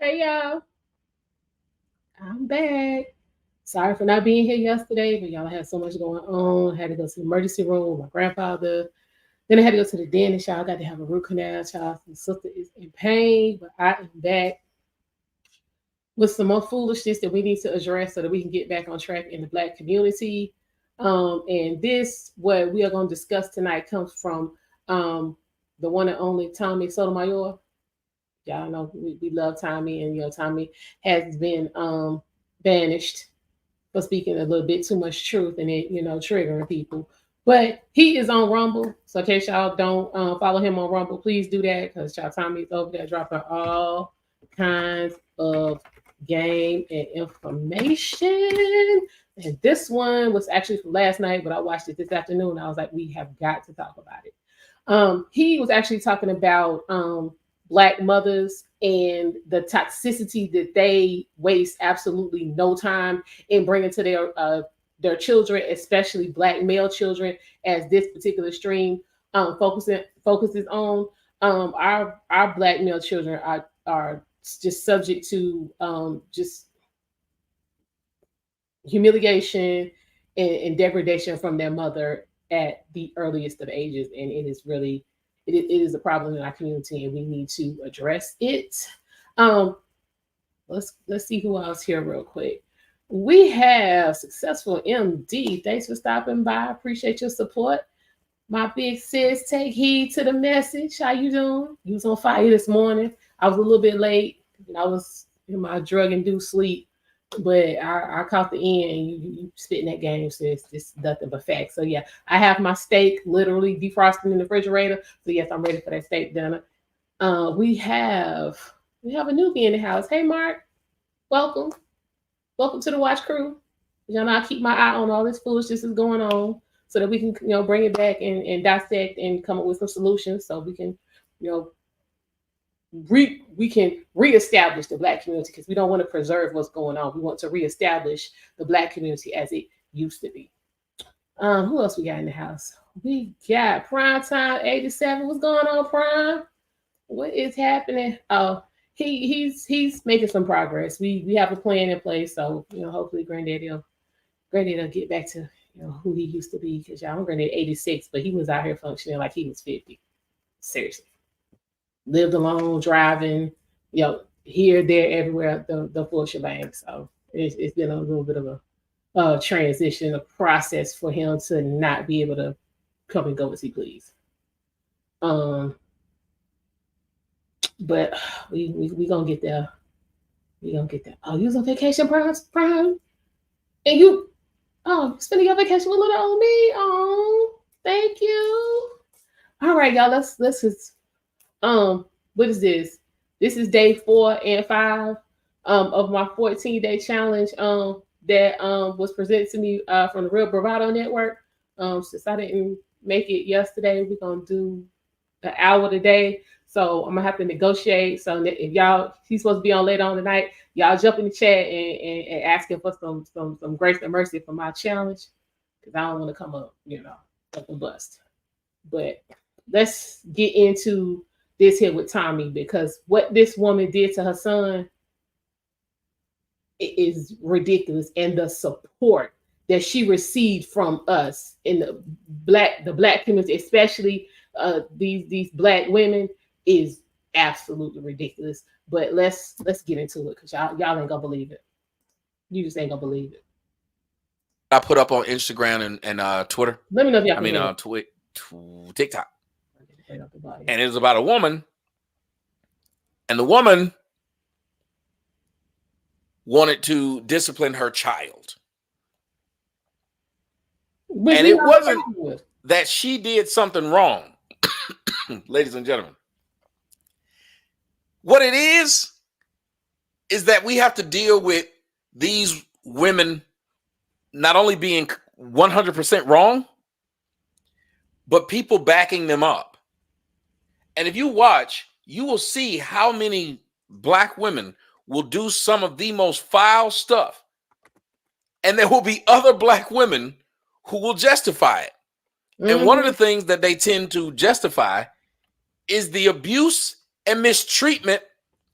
Hey y'all, I'm back. Sorry for not being here yesterday, but y'all had so much going on. Had to go to the emergency room with my grandfather. Then I had to go to the dentist. Y'all got to have a root canal. Child, my sister is in pain, but I am back with some more foolishness that we need to address so that we can get back on track in the Black community. And this, what we are going to discuss tonight, comes from the one and only Tommy Sotomayor. Y'all know we love Tommy, and Tommy has been banished for speaking a little bit too much truth and it triggering people. But he is on Rumble, so in case y'all don't follow him on Rumble, please do that because y'all Tommy is over there dropping all kinds of game and information. And this one was actually from last night, but I watched it this afternoon. I was like, we have got to talk about it. He was actually talking about Black mothers and the toxicity that they waste absolutely no time in bringing to their children, especially Black male children, as this particular stream focuses on. Our Black male children are just subject to just humiliation and degradation from their mother at the earliest of ages, and it is really it is a problem in our community, and we need to address it. Um, let's see who else here real quick. We have Successful MD. Thanks for stopping by. Appreciate your support. My big sis, take heed to the message. How you doing? You was on fire this morning. I was a little bit late. I was in my drug-induced sleep, but I caught the end. You spitting that game, sis. It's nothing but facts. So yeah, I have my steak literally defrosting in the refrigerator. So yes, I'm ready for that steak dinner. We have a newbie in the house. Hey Mark, welcome to the watch crew. Y'all know I keep my eye on all this foolishness is going on, so that we can bring it back and dissect and come up with some solutions, so we can we can reestablish the Black community, because we don't want to preserve what's going on. We want to reestablish the Black community as it used to be. Who else we got in the house? We got Prime Time 87. What's going on, Prime? What is happening? Oh, he's making some progress. We have a plan in place, so hopefully Granddaddy will get back to who he used to be, because y'all, I'm Granddaddy 86, but he was out here functioning like he was 50. Seriously. Lived alone, driving, here, there, everywhere, the full shebang. So it's been a little bit of a transition, a process for him to not be able to come and go as he please. But we gonna get there. We gonna get there. Oh, you was on vacation, Prime, and you spending your vacation with little old me. Oh, thank you. All right, y'all. Let's just what is this? This is day 4 and 5 of my 14-day challenge that was presented to me from the Real Bravado Network. Since I didn't make it yesterday, we're gonna do an hour today. So I'm gonna have to negotiate. So if y'all, he's supposed to be on later on tonight, y'all jump in the chat and asking for some grace and mercy for my challenge, because I don't want to come up, up and bust. But let's get into this here with Tommy, because what this woman did to her son is ridiculous, and the support that she received from us in the black community, especially these Black women, is absolutely ridiculous. But let's get into it, because y'all ain't gonna believe it. You just ain't gonna believe it. I put up on Instagram and Twitter. Let me know if y'all can TikTok. And it was about a woman, and the woman wanted to discipline her child. And it wasn't that she did something wrong, ladies and gentlemen. What it is that we have to deal with these women not only being 100% wrong, but people backing them up. And if you watch, you will see how many Black women will do some of the most foul stuff. And there will be other Black women who will justify it. Mm-hmm. And one of the things that they tend to justify is the abuse and mistreatment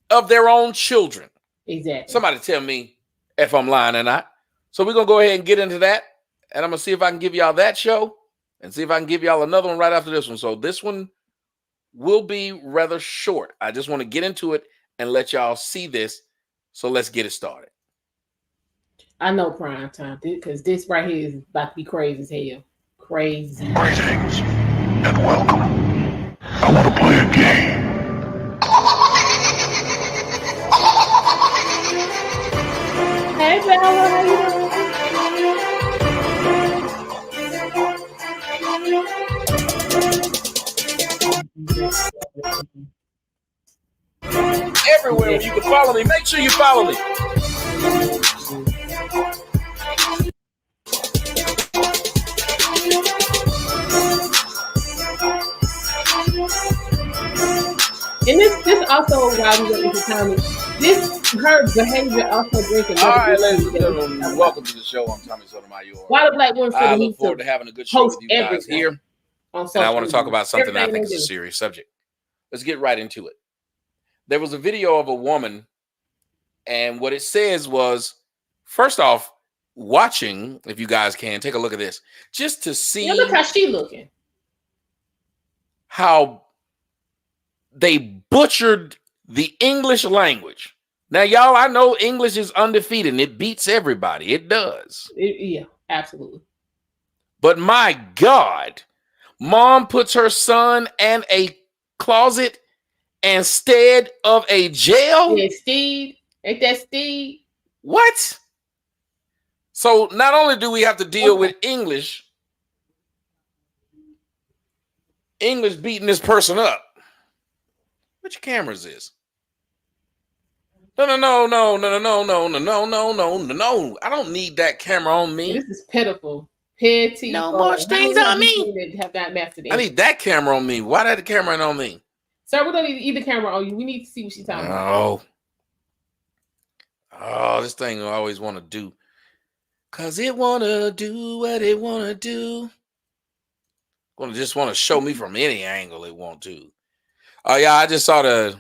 of their own children. Exactly. Somebody tell me if I'm lying or not. So we're going to go ahead and get into that. And I'm going to see if I can give y'all that show and see if I can give y'all another one right after this one. So this one will be rather short. I just want to get into it and let y'all see this. So let's get it started. I know prime time because this right here is about to be crazy as hell. Crazy. Greetings and welcome. I want to play a game. Hey, Bella, how you doing? Everywhere you can follow me, make sure you follow me. And this also while we were into Tommy, her behavior also brings another. All right, ladies and gentlemen, welcome to the show. I'm Tommy Sotomayor. Why the black women? I look forward to having a good show with you guys here. And I want to talk about something I think is a serious subject. Let's get right into it. There was a video of a woman, and what it says was, first off, watching, if you guys can, take a look at this, just to see. Yeah, look how she looking. How they butchered the English language. Now, y'all, I know English is undefeated and it beats everybody. It does. Yeah, absolutely. But my God, mom puts her son in a closet instead of a jail. Yeah, Steve. Ain't that Steve? What? So not only do we have to deal with English beating this person up. Which camera is this? No. I don't need that camera on me. This is pitiful. Petty. No more things on me. Have not mastered it. I need that camera on me. Why that camera ain't on me? Sir, we don't need either camera on you. We need to see what she's talking about. Oh, this thing I always want to do. Cause it wanna do what it wanna do. Gonna just want to show me from any angle it want to. Oh yeah, I just saw the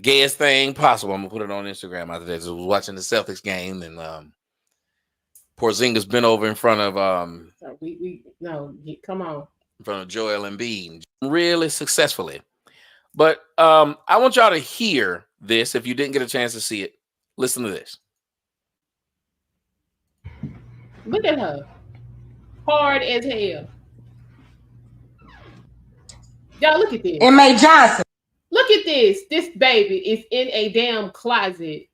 gayest thing possible. I'm gonna put it on Instagram after this. I was watching the Celtics game and Porzingis been over in front of come on. In front of Joel Embiid really successfully. But I want y'all to hear this if you didn't get a chance to see it. Listen to this. Look at her. Hard as hell. Y'all, look at this. M.A. Johnson. Look at this. This baby is in a damn closet.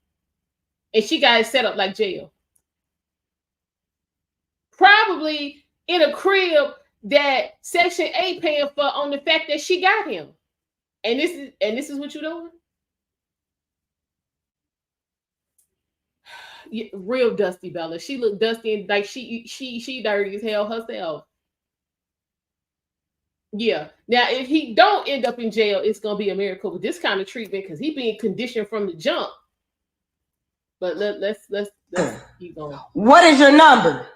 And she got it set up like jail. Probably in a crib that Section 8 paying for on the fact that she got him. And this is what you're doing? Yeah, real dusty, Bella. She looked dusty and like she dirty as hell herself. Yeah. Now, if he don't end up in jail, it's gonna be a miracle with this kind of treatment because he being conditioned from the jump. But let's keep going. What is your number?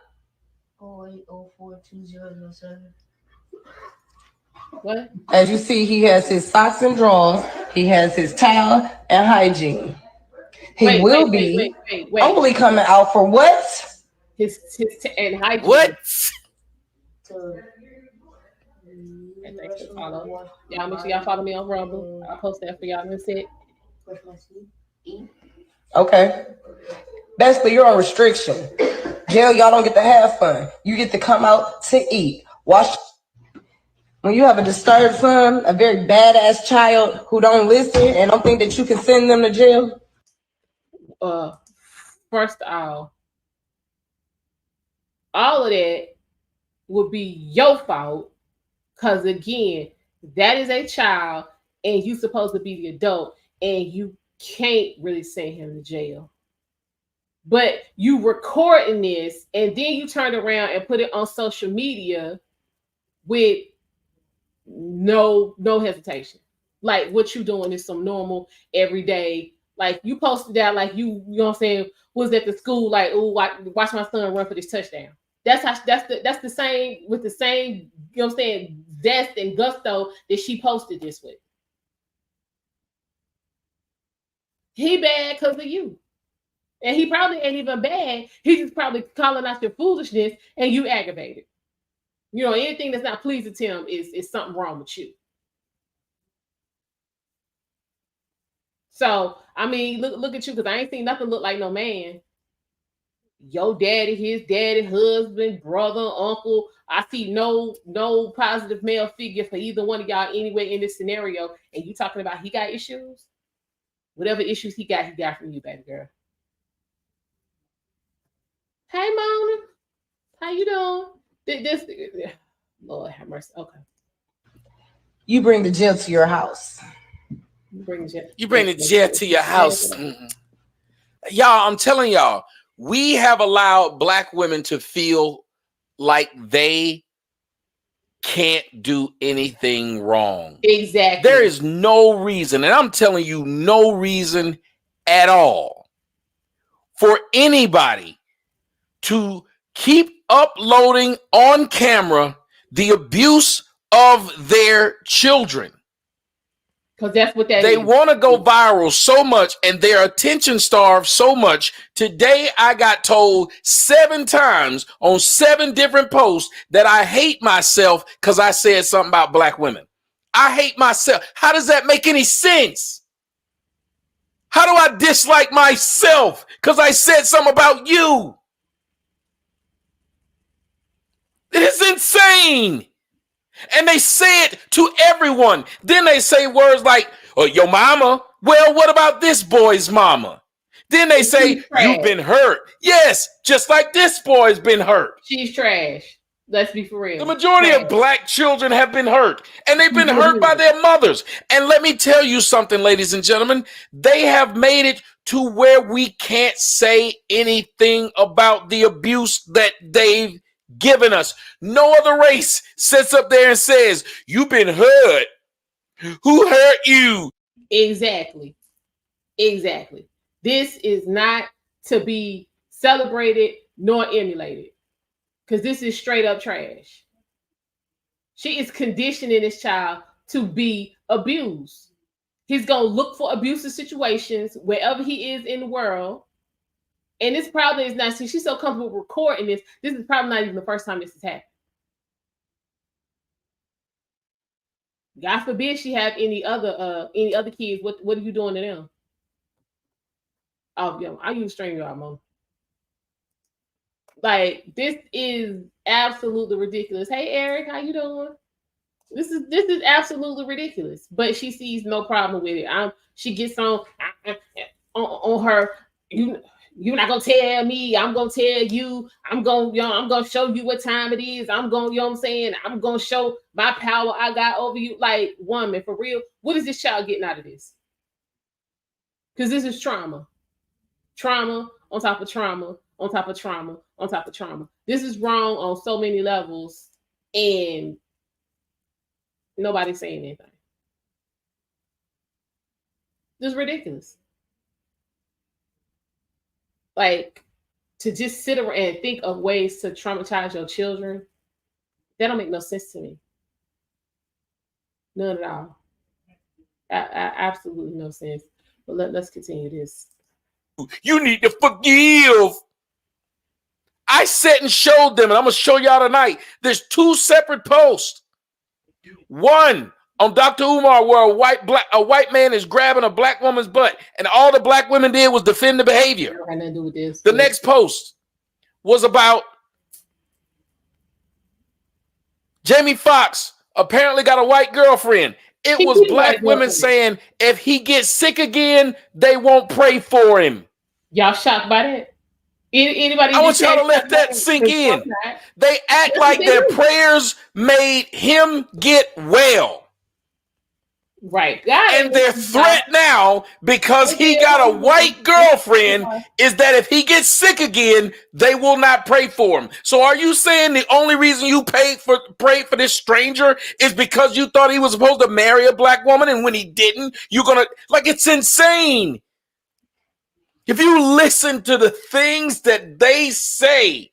08042007. What? As you see, he has his socks and drawers. He has his towel and hygiene. He will be only coming out for what? His and hygiene. What? And thanks for follow. Y'all make sure y'all follow me on Rumble. I'll post that for y'all in a sec. Okay. Basically, you're on restriction. Jail, y'all don't get to have fun. You get to come out to eat. Watch. When you have a disturbed son, a very badass child who don't listen and don't think that you can send them to jail. First of all of that would be your fault. Because again, that is a child and you're supposed to be the adult and you can't really send him to jail. But you recording this and then you turn around and put it on social media with no hesitation. Like what you doing is some normal everyday. Like you posted that like you know what I'm saying, was at the school like, oh, watch my son run for this touchdown. That's the same with the same, you know what I'm saying, zest and gusto that she posted this with. He bad because of you. And he probably ain't even bad. He's just probably calling out your foolishness and you aggravated. You know, anything that's not pleasing to him is something wrong with you. So, I mean, look at you, because I ain't seen nothing look like no man. Your daddy, his daddy, husband, brother, uncle. I see no positive male figure for either one of y'all anyway in this scenario. And you talking about he got issues? Whatever issues he got from you, baby girl. Hey, Mona. How you doing? This Lord have mercy. Okay. You bring the jail to your house. You bring the jail to your house. Y'all, I'm telling y'all, we have allowed Black women to feel like they can't do anything wrong. Exactly. There is no reason, and I'm telling you, no reason at all for anybody to keep uploading on camera the abuse of their children. Because that's what they want to go viral so much, and they're attention starved so much. Today, I got told 7 times on 7 different posts that I hate myself because I said something about Black women. I hate myself. How does that make any sense? How do I dislike myself because I said something about you? It is insane. And they say it to everyone. Then they say words like, oh, your mama. Well, what about this boy's mama? Then they say, you've been hurt. Yes, just like this boy's been hurt. She's trash. Let's be for real. The majority of Black children have been hurt. And they've been hurt by their mothers. And let me tell you something, ladies and gentlemen. They have made it to where we can't say anything about the abuse that they've given us. No other race sits up there and says, you've been hurt. Who hurt you? Exactly. This is not to be celebrated nor emulated, because this is straight up trash. She is conditioning this child to be abused. He's going to look for abusive situations wherever he is in the world. And this probably is not, see, she's so comfortable recording this. This is probably not even the first time this has happened. God forbid she have any other kids. What are you doing to them? Oh, yo, I use StreamYard, Mom. Like, this is absolutely ridiculous. Hey, Eric, how you doing? This is absolutely ridiculous. But she sees no problem with it. She gets on her. You're not gonna tell me. I'm gonna tell you. I'm gonna show you what time it is. I'm gonna, you know what I'm saying? I'm gonna show my power I got over you. Like, woman, for real, what is this child getting out of this? Because this is trauma. Trauma on top of trauma, on top of trauma, on top of trauma. This is wrong on so many levels, and nobody's saying anything. This is ridiculous. Like, to just sit around and think of ways to traumatize your children, that don't make no sense to me. None at all. Absolutely no sense. But let's continue this. You need to forgive. I sat and showed them, and I'm going to show y'all tonight. There's 2 separate posts. One on Dr. Umar, where a white man is grabbing a Black woman's butt, and all the Black women did was defend the behavior. Had nothing to do with this. The next post was about Jamie Foxx apparently got a white girlfriend. It was Black women saying if he gets sick again, they won't pray for him. Y'all shocked by that? Anybody? I want y'all to let that sink in. They act like their prayers made him get well. Right. And their threat now, because he got a white girlfriend, is that if he gets sick again, they will not pray for him. So are you saying the only reason you prayed for this stranger is because you thought he was supposed to marry a Black woman, and when he didn't, you're gonna, like, it's insane. If you listen to the things that they say,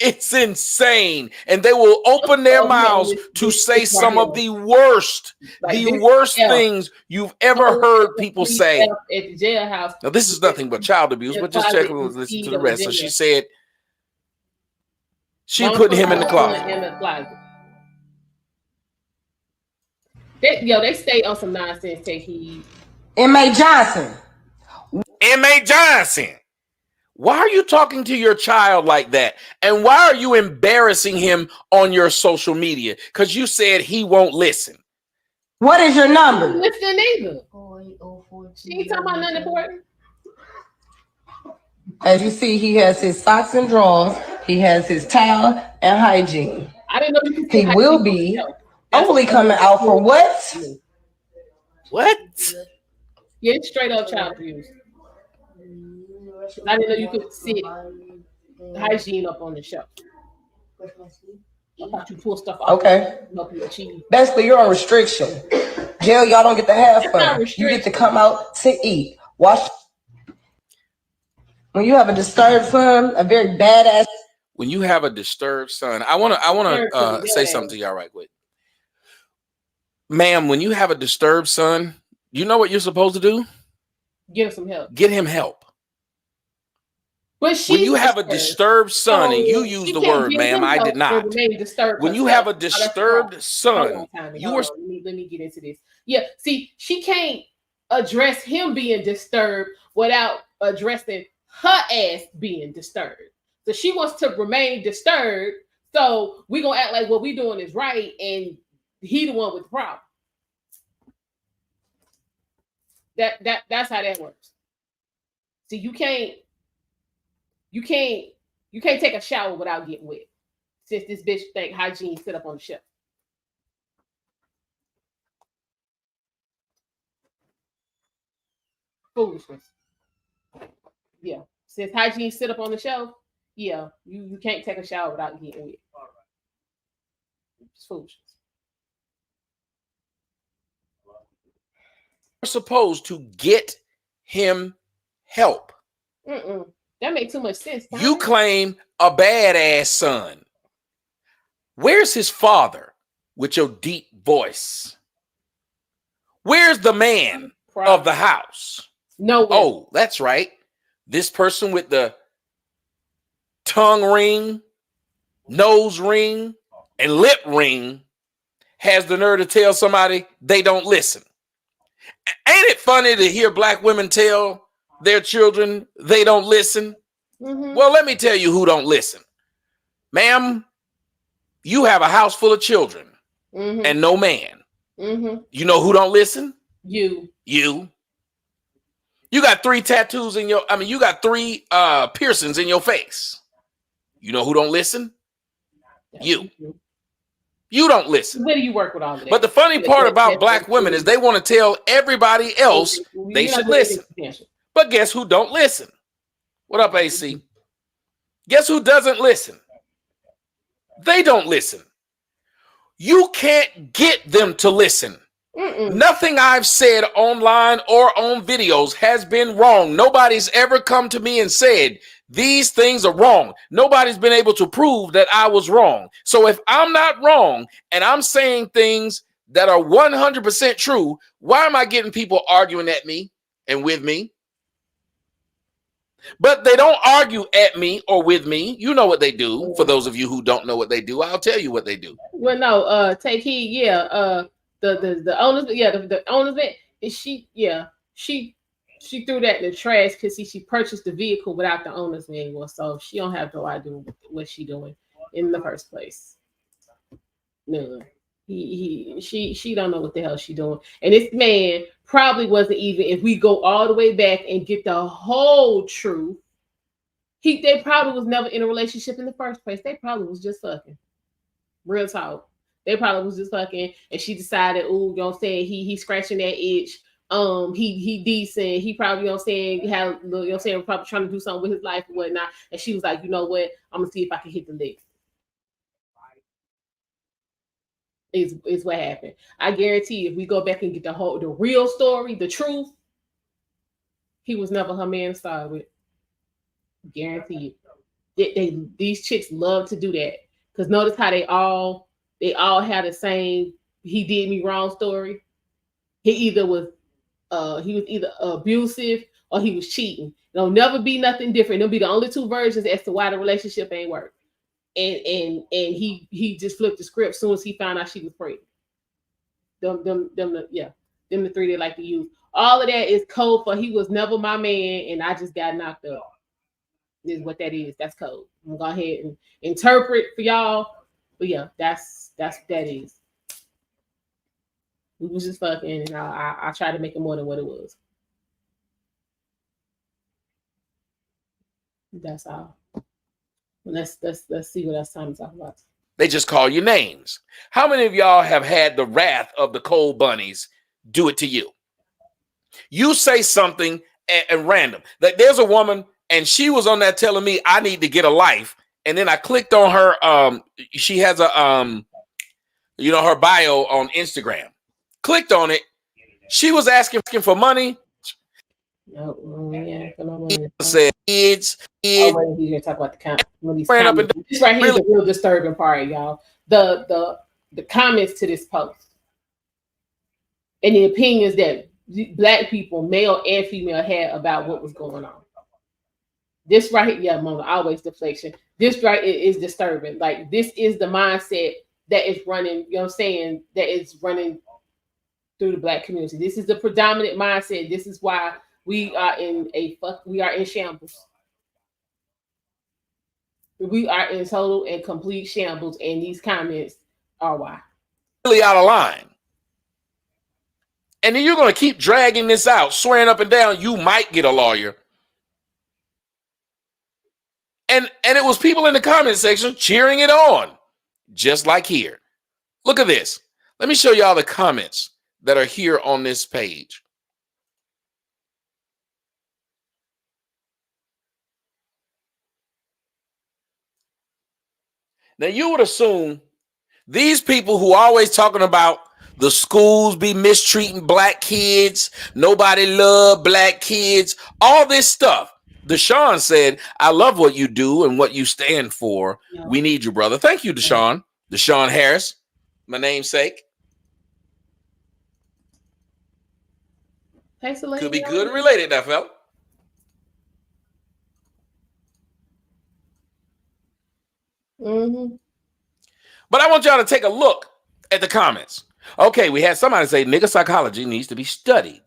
It's insane. And they will open their mouths to say some of the worst things you've ever heard people say. At the jailhouse. Now, this is nothing but child abuse, but just check and listen to the rest. So she said she putting him in the closet. They stay on some nonsense. Take heed. M.A. Johnson. M.A. Johnson. Why are you talking to your child like that? And why are you embarrassing him on your social media? Because you said he won't listen. What is your number? Listen either. She ain't talking about nothing important. As you see, he has his socks and drawers. He has his towel and hygiene. I didn't know you could. He will be only coming out for what? What? Yeah, straight up child abuse. I didn't know you could sit hygiene up on the shelf. I thought you pull stuff off. Okay. Help you achieve. Basically, you're on restriction. Jail, y'all don't get to have fun. You get to come out to eat. Watch. When you have a disturbed son, a very badass. When you have a disturbed son, I want to say something to y'all right quick. Ma'am, when you have a disturbed son, you know what you're supposed to do? Get him some help. Get him help. But when you have a disturbed son, and you use the word, ma'am, I did not. When you have a disturbed son, you are. Let me get into this. Yeah, see, she can't address him being disturbed without addressing her ass being disturbed. So she wants to remain disturbed. So we're gonna act like what we're doing is right, and he the one with the problem. That's how that works. See, you can't take a shower without getting wet. Since this bitch think hygiene sit up on the shelf. Foolishness. Yeah. Since hygiene sit up on the shelf, yeah, you can't take a shower without getting wet. It's foolishness. You're supposed to get him help. That made too much sense. You claim a badass son. Where's his father with your deep voice? Where's the man of the house? No. Oh, that's right. This person with the tongue ring, nose ring, and lip ring has the nerve to tell somebody they don't listen. Ain't it funny to hear black women tell their children they don't listen? Well, let me tell you who don't listen. Ma'am, you have a house full of children and no man. You know who don't listen? You. You got 3 tattoos in your, you got 3 piercings in your face. You know who don't listen? You. You don't listen. Where do you work with all of that? But the funny part about black women is they want to tell everybody else they should listen. But guess who don't listen? What up, AC? Guess who doesn't listen? They don't listen. You can't get them to listen. Nothing I've said online or on videos has been wrong. Nobody's ever come to me and said, these things are wrong. Nobody's been able to prove that I was wrong. So if I'm not wrong and I'm saying things that are 100% true, why am I getting people arguing at me and with me? But they don't argue at me or with me. You know what they do. For those of you who don't know what they do, I'll tell you what they do. Well, no, take heed. Yeah. The owners, the owners, she threw that in the trash because she purchased the vehicle without the owner's manual, so she don't have no idea what she doing in the first place. No, she don't know what the hell she doing, and this man probably wasn't even. If we go all the way back and get the whole truth, they probably was never in a relationship in the first place. They probably was just fucking. Real talk. They probably was just fucking, and she decided, oh, you know what I'm saying, he's scratching that itch. He decent. He probably, you know what I'm saying, probably trying to do something with his life or whatnot. And she was like, you know what? I'm gonna see if I can hit the lick. Is what happened. I guarantee if we go back and get the real story, the truth, he was never her man to start with. Guarantee it. these chicks love to do that. Because notice how they all had the same "he did me wrong" story. He was either abusive or he was cheating. There'll never be nothing different. There'll be the only two versions as to why the relationship ain't work. And he just flipped the script as soon as he found out she was pregnant. Them the three they like to use. All of that is code for he was never my man and I just got knocked up. Is what that is. That's code. I'm gonna go ahead and interpret for y'all. But yeah, that's what that is. We was just fucking, and I tried to make it more than what it was. That's all. Let's see what else time to talk about. They just call you names. How many of y'all have had the wrath of the cold bunnies do it to you? You say something and random. Like there's a woman and she was on there telling me I need to get a life. And then I clicked on her. She has a her bio on Instagram. Clicked on it. She was asking for money. Said kids. Oh, we're gonna talk about the comments. This right here is the real disturbing part, y'all. The comments to this post and the opinions that Black people, male and female, had about what was going on. This right here, yeah, Mona, always deflection. This right is disturbing. Like this is the mindset that is running. You know what I'm saying? That is running through the Black community. This is the predominant mindset. This is why we are in shambles. We are in total and complete shambles, and these comments are why. Really out of line. And then you're going to keep dragging this out, swearing up and down you might get a lawyer. And it was people in the comment section cheering it on, just like here. Look at this. Let me show y'all the comments that are here on this page. Now, you would assume these people who are always talking about the schools be mistreating Black kids, nobody love Black kids, all this stuff. Deshaun said, I love what you do and what you stand for. Yeah. We need you, brother. Thank you, Deshaun. Yeah. Deshaun Harris, my namesake. Could be good and related, that fella. Mm-hmm. But I want y'all to take a look at the comments. Okay, we had somebody say nigga psychology needs to be studied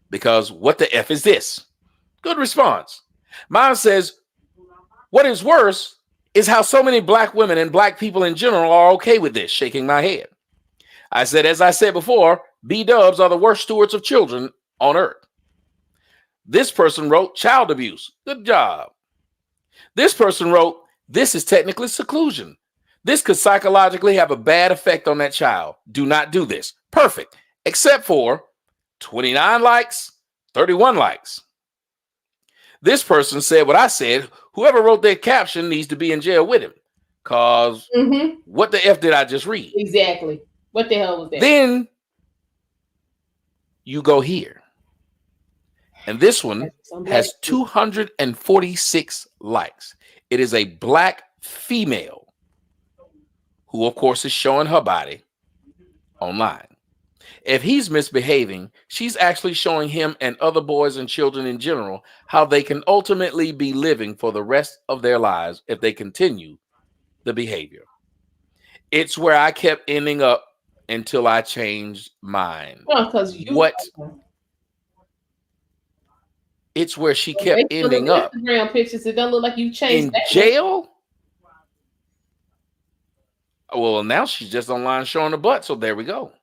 because what the F is this? Good response. Mine says, what is worse is how so many Black women and Black people in general are okay with this, shaking my head. I said, as I said before, B-dubs are the worst stewards of children on earth. This person wrote child abuse. Good job. This person wrote, this is technically seclusion. This could psychologically have a bad effect on that child. Do not do this. Perfect. Except for 29 likes, 31 likes. This person said what I said. Whoever wrote that caption needs to be in jail with him. Because what the F did I just read? Exactly. What the hell was that? Then you go here. And this one has 246 likes. It is a Black female who, of course, is showing her body online. If he's misbehaving, she's actually showing him and other boys and children in general how they can ultimately be living for the rest of their lives if they continue the behavior. It's where I kept ending up until I changed mine. Well, because it's where she kept ending up. Instagram pictures, it don't look like you changed in jail. Well, now she's just online showing her butt, so there we go.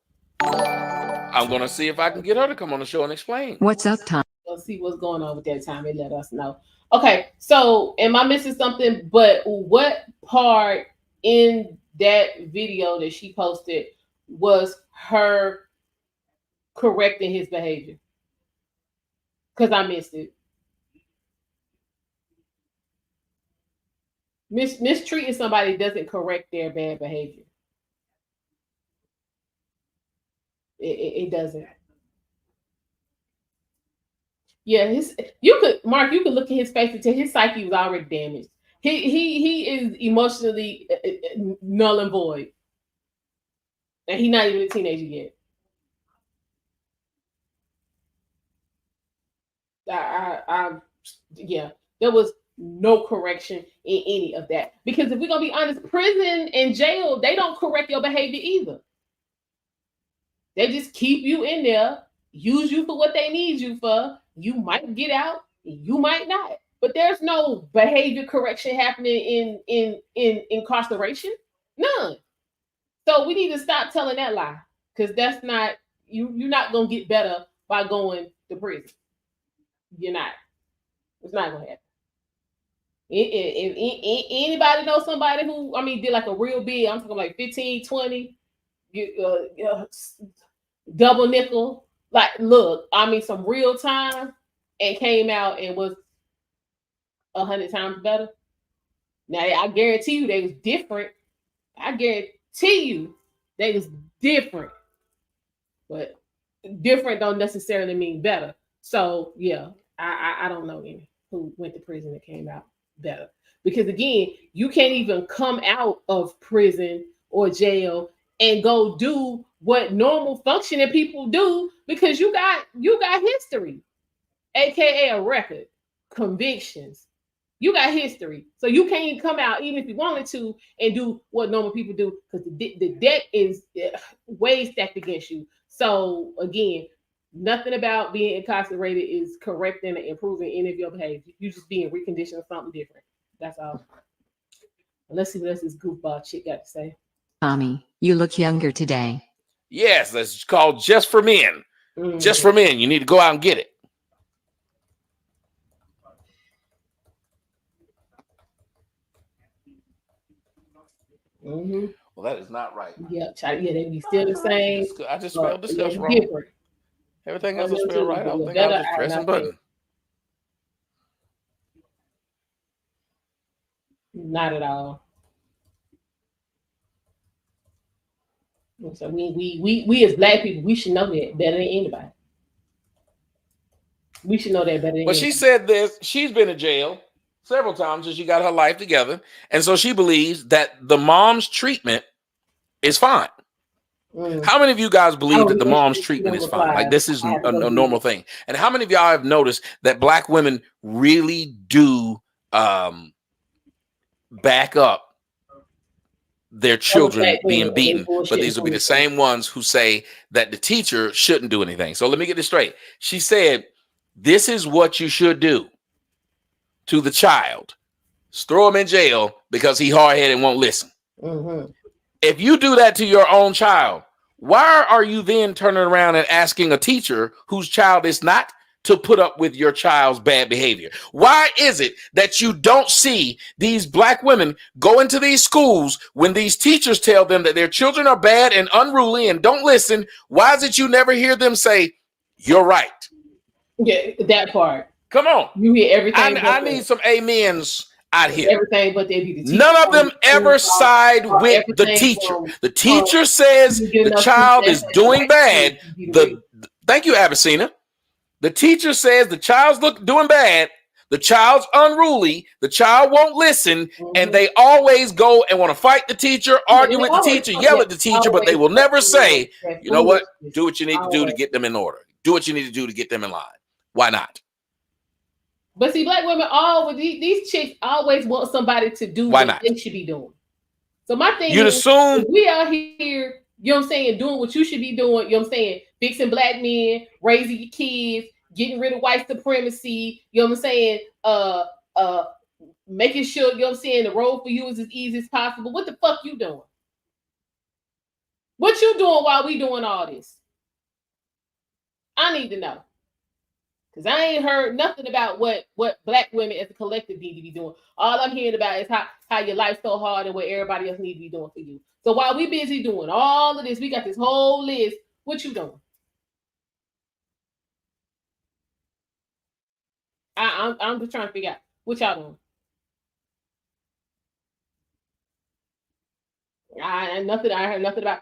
I'm gonna see if I can get her to come on the show and explain. What's up, Tom? Let's see what's going on with that time. They let us know. Okay, so am I missing something? But what part in that video that she posted was her correcting his behavior? Because I missed it. Mistreating somebody doesn't correct their bad behavior. It doesn't. Yeah, you could look at his face and tell his psyche was already damaged. He is emotionally null and void, and he's not even a teenager yet. Yeah, there was no correction in any of that, because if we're gonna be honest, prison and jail, they don't correct your behavior either. They just keep you in there, use you for what they need you for. You might get out, you might not, but there's no behavior correction happening in incarceration. None. So we need to stop telling that lie, because that's not you're not gonna get better by going to prison. You're not. It's not gonna happen. If anybody knows somebody who, I mean, did like a real big, I'm talking like 15, 20, double nickel, like, look, I mean, some real time, and came out and was 100 times better. Now, I guarantee you they was different. I guarantee you they was different. But different don't necessarily mean better. So, yeah, I don't know any who went to prison and came out better. Because again, you can't even come out of prison or jail and go do what normal functioning people do, because you got history, aka a record, convictions. You got history, so you can't come out even if you wanted to and do what normal people do, because the deck is way stacked against you. So again, nothing about being incarcerated is correcting and improving any of your behavior. You just being reconditioned or something different. That's all. Let's see what else this goofball chick got to say. Tommy, you look younger today. Yes, that's called Just for Men. Just for men. You need to go out and get it. Mm-hmm. Well, that is not right. Yeah, they be still the same. I just spelled discuss wrong. Different. Everything else is spelled right. I don't think I was just pressing button. Not at all. So we as black people, we should know that better than anybody. We should know that better than But anybody. she said this. She's been in jail several times as she got her life together. And so she believes that the mom's treatment is fine. How many of you guys believe that the mom's treatment is fine? Like, this is a normal thing. And how many of y'all have noticed that black women really do back up their children being beaten? But these will be the same ones who say that the teacher shouldn't do anything. So let me get this straight. She said, this is what you should do to the child. Just throw him in jail because he hard-headed and won't listen. If you do that to your own child, why are you then turning around and asking a teacher whose child is not to put up with your child's bad behavior? Why is it that you don't see these black women go into these schools when these teachers tell them that their children are bad and unruly and don't listen? Why is it you never hear them say, you're right? Yeah, that part. Come on. You hear everything. I need some amens out here. Everything but they be the teacher. None of them ever side with the teacher. The teacher says the child is doing bad. Thank you, Abyssina. The teacher says the child's doing bad. The child's unruly. The child won't listen. And they always go and want to fight the teacher, argue with the teacher, yell at the teacher, but they will never say, you know what? Do what you need to do to get them in order. Do what you need to do to get them in line. Why not? But see, black women these chicks always want somebody to do what they should be doing. So my thing is, assume we out here, you know what I'm saying, doing what you should be doing, you know what I'm saying, fixing black men, raising your kids, getting rid of white supremacy, you know what I'm saying, making sure, you know what I'm saying, the road for you is as easy as possible. What the fuck you doing? What you doing while we doing all this? I need to know. Because I ain't heard nothing about what black women as a collective need to be doing. All I'm hearing about is how your life's so hard and what everybody else need to be doing for you. So while we busy doing all of this, we got this whole list. What you doing? I'm just trying to figure out what y'all doing. I heard nothing about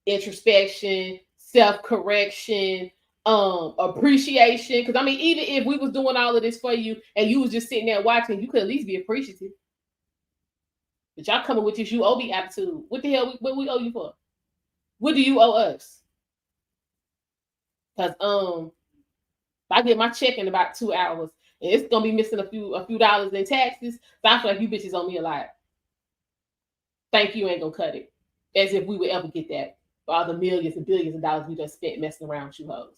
introspection, self-correction, appreciation. Because I mean, even if we was doing all of this for you and you was just sitting there watching, you could at least be appreciative. But y'all coming with this you owe me attitude. What the hell? What we owe you for? What do you owe us? Because I get my check in about 2 hours, and it's gonna be missing a few dollars in taxes. So I feel like you bitches owe me a lot. Thank you ain't gonna cut it. As if we would ever get that for all the millions and billions of dollars we just spent messing around with you hoes.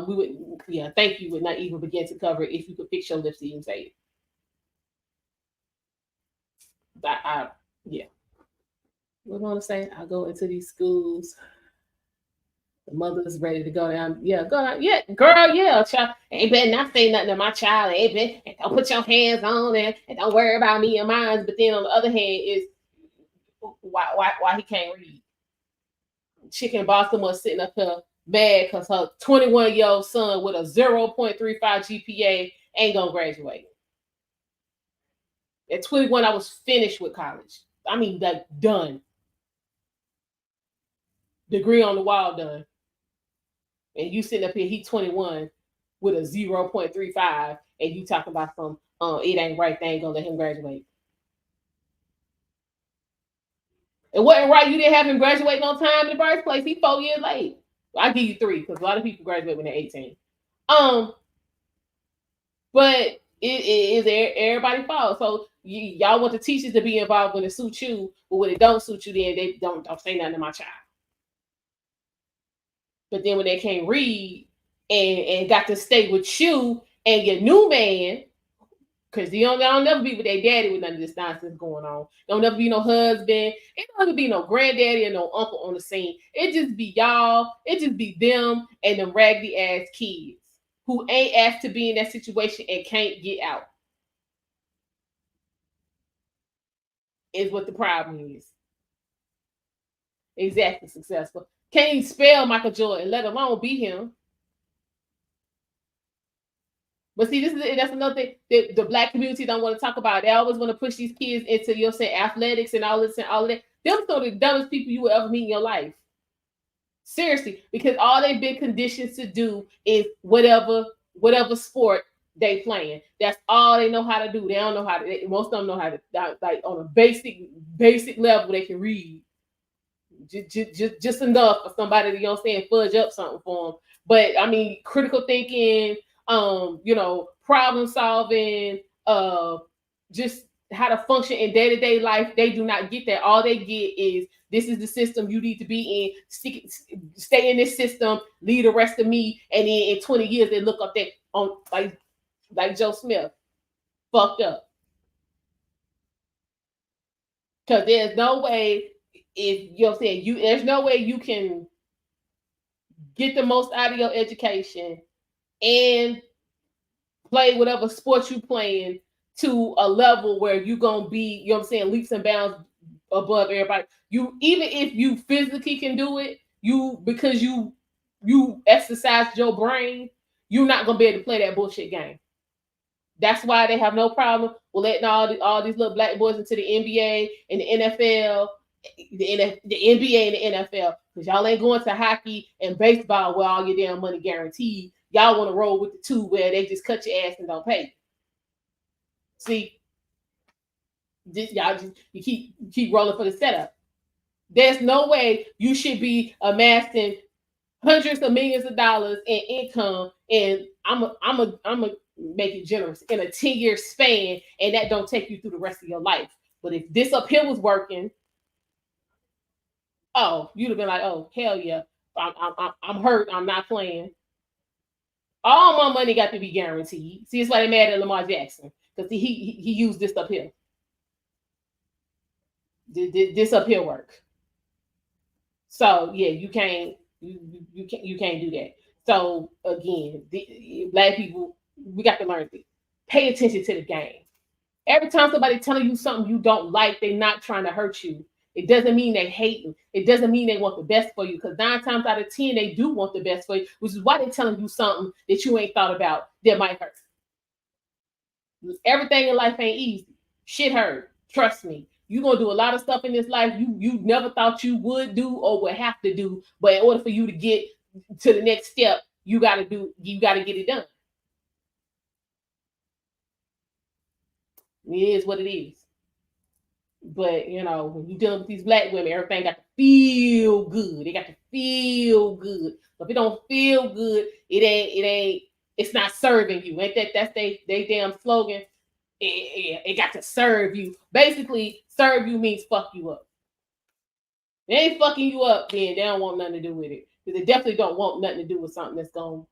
We would, yeah, thank you would not even begin to cover it if you could fix your lips to even say it. Yeah. What do I want to say? I go into these schools. The mother's ready to go down. Yeah, go down. Yeah, girl, yeah, child. Ain't better not say nothing to my child. Ain't been, and don't put your hands on it, and don't worry about me and mine. But then on the other hand, is why he can't read. Chicken Baltimore sitting up here mad because her 21-year-old son with a 0.35 GPA ain't gonna graduate. At 21, I was finished with college. I mean, like done. Degree on the wall done. And you sitting up here, he 21 with a 0.35, and you talking about some, it ain't right, they ain't gonna let him graduate. It wasn't right, you didn't have him graduate on time in the first place. He 4 years late. I'll give you 3, because a lot of people graduate when they're 18. But it is everybody's fault. So y'all want the teachers to be involved when it suits you, but when it don't suit you, then they don't say nothing to my child. But then when they can't read and got to stay with you and your new man, because they'll never be with their daddy with none of this nonsense going on. There'll never be no husband. It don't ever be no granddaddy or no uncle on the scene. It just be y'all. It just be them and them raggedy ass kids who ain't asked to be in that situation and can't get out. Is what the problem is. Exactly, successful. Can't even spell Michael Jordan, let alone be him. But see, that's another thing that the Black community don't want to talk about. They always want to push these kids into, you'll say, athletics and all this and all of that. Them are the dumbest people you will ever meet in your life. Seriously, because all they've been conditioned to do is whatever sport they playing. That's all they know how to do. They don't know how to. Most of them know how to, like on a basic level, they can read. Just enough for somebody to, you know what I'm saying, fudge up something for them. But I mean, critical thinking, problem solving, just how to function in day-to-day life, they do not get that. All they get is, this is the system you need to be in. Stay in this system, lead the rest of me. And then in 20 years, they look up there on like Joe Smith, fucked up. Because there's no way, if you know what I'm saying, there's no way you can get the most out of your education and play whatever sport you playing to a level where you're gonna be, you know what I'm saying, leaps and bounds above everybody. You, even if you physically can do it, because you exercised your brain, you're not gonna be able to play that bullshit game. That's why they have no problem with letting all these little black boys into the NBA and the NFL, the NBA and the NFL, because y'all ain't going to hockey and baseball where all your damn money guaranteed. Y'all want to roll with the two where they just cut your ass and don't pay. See, you keep rolling for the setup. There's no way you should be amassing hundreds of millions of dollars in income, and I'm a make it generous in a 10-year span, and that don't take you through the rest of your life. But if this up here was working, oh, you'd have been like, oh, hell yeah, I'm hurt, I'm not playing. All my money got to be guaranteed. See, it's why they mad at Lamar Jackson, because he used this up here. This up here work. So yeah, you can't do that. So again, black people, we got to learn to pay attention to the game. Every time somebody telling you something you don't like, they're not trying to hurt you. It doesn't mean they hate you. It doesn't mean they want the best for you, because 9 times out of 10, they do want the best for you, which is why they're telling you something that you ain't thought about that might hurt. Everything in life ain't easy. Shit hurt. Trust me. You're going to do a lot of stuff in this life you never thought you would do or would have to do. But in order for you to get to the next step, you got to get it done. It is what it is. But when you're dealing with these black women, everything got to feel good. They got to feel good. But if it don't feel good, it's not serving you. Ain't that's they damn slogan? It got to serve you. Basically, serve you means fuck you up. They ain't fucking you up, then they don't want nothing to do with it. Because they definitely don't want nothing to do with something that's going,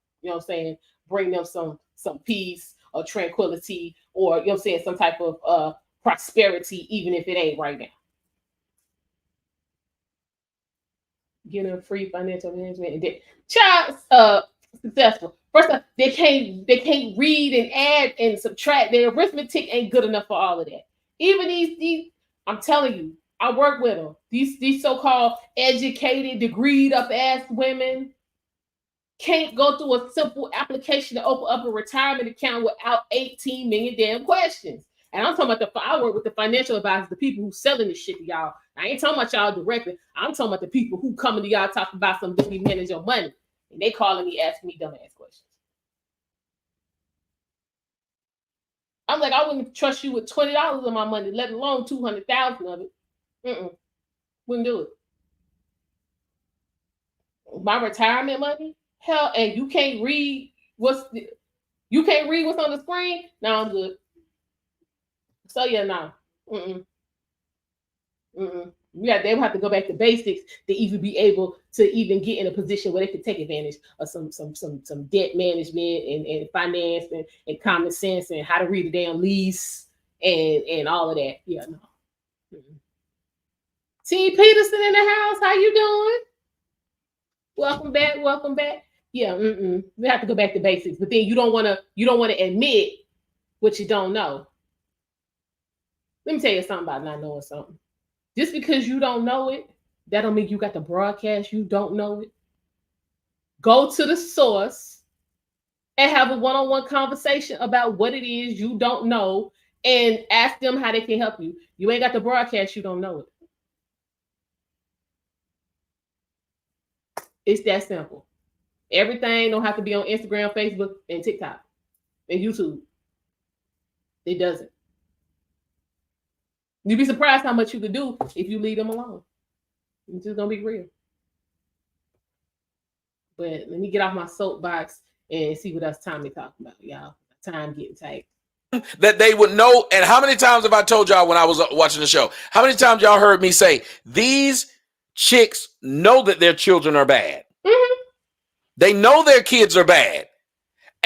bring them some peace or tranquility or, some type of prosperity, even if it ain't right now. Getting a free financial management and debt. Child successful. First off, they can't read and add and subtract. Their arithmetic ain't good enough for all of that. Even these I'm telling you, I work with them. These so-called educated, degreed up ass women can't go through a simple application to open up a retirement account without 18 million damn questions. And I'm talking about I work with the financial advisors, the people who selling this shit to y'all. I ain't talking about y'all directly. I'm talking about the people who coming to y'all talking about some to manage your money. And they calling me, asking me dumbass questions. I'm like, I wouldn't trust you with $20 of my money, let alone 200,000 of it. Wouldn't do it. My retirement money, hell, and you can't read what's on the screen. No, I'm good. So yeah, no. Yeah, they would have to go back to basics to even be able to even get in a position where they could take advantage of some debt management and finance and common sense and how to read a damn lease and all of that. Yeah, no. T. Peterson in the house, how you doing? Welcome back. Yeah, we have to go back to basics, but then you don't want to admit what you don't know. Let me tell you something about not knowing something. Just because you don't know it, that don't mean you got to broadcast you don't know it. Go to the source and have a one-on-one conversation about what it is you don't know and ask them how they can help you. You ain't got to broadcast you don't know it. It's that simple. Everything don't have to be on Instagram, Facebook, and TikTok, and YouTube. It doesn't. You'd be surprised how much you could do if you leave them alone. It's just gonna be real. But let me get off my soapbox and see what else Tommy talking about, y'all. Time getting tight. That they would know. And how many times have I told y'all when I was watching the show? How many times y'all heard me say these chicks know that their children are bad? Mm-hmm. They know their kids are bad.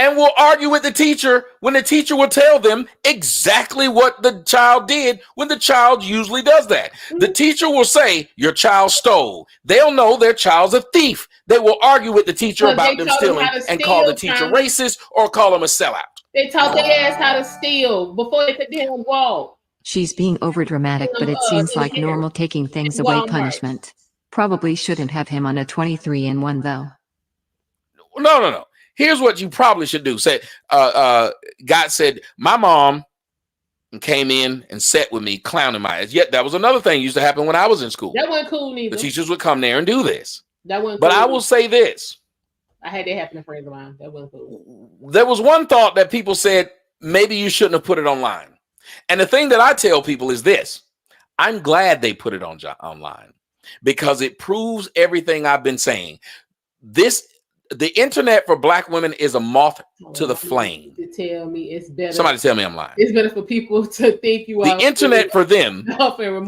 And will argue with the teacher when the teacher will tell them exactly what the child did when the child usually does that. Mm-hmm. The teacher will say, your child stole. They'll know their child's a thief. They will argue with the teacher about them stealing and call the teacher racist or call them a sellout. They taught their ass how to steal before they could damn walk. She's being overdramatic, but it seems like normal taking things away punishment. Probably shouldn't have him on a 23-and-1 though. No. Here's what you probably should do. Say, God said, my mom came in and sat with me, clowning my ass. Yet that was another thing used to happen when I was in school. That wasn't cool neither. The teachers would come there and do this. That wasn't cool. But I either. will say this. I had that happen to friends of mine. That wasn't cool. There was one thought that people said, maybe you shouldn't have put it online. And the thing that I tell people is this. I'm glad they put it online because it proves everything I've been saying. The internet for black women is a moth to the flame. To tell me it's better. Somebody tell me I'm lying. It's better for people to think you are. The internet for them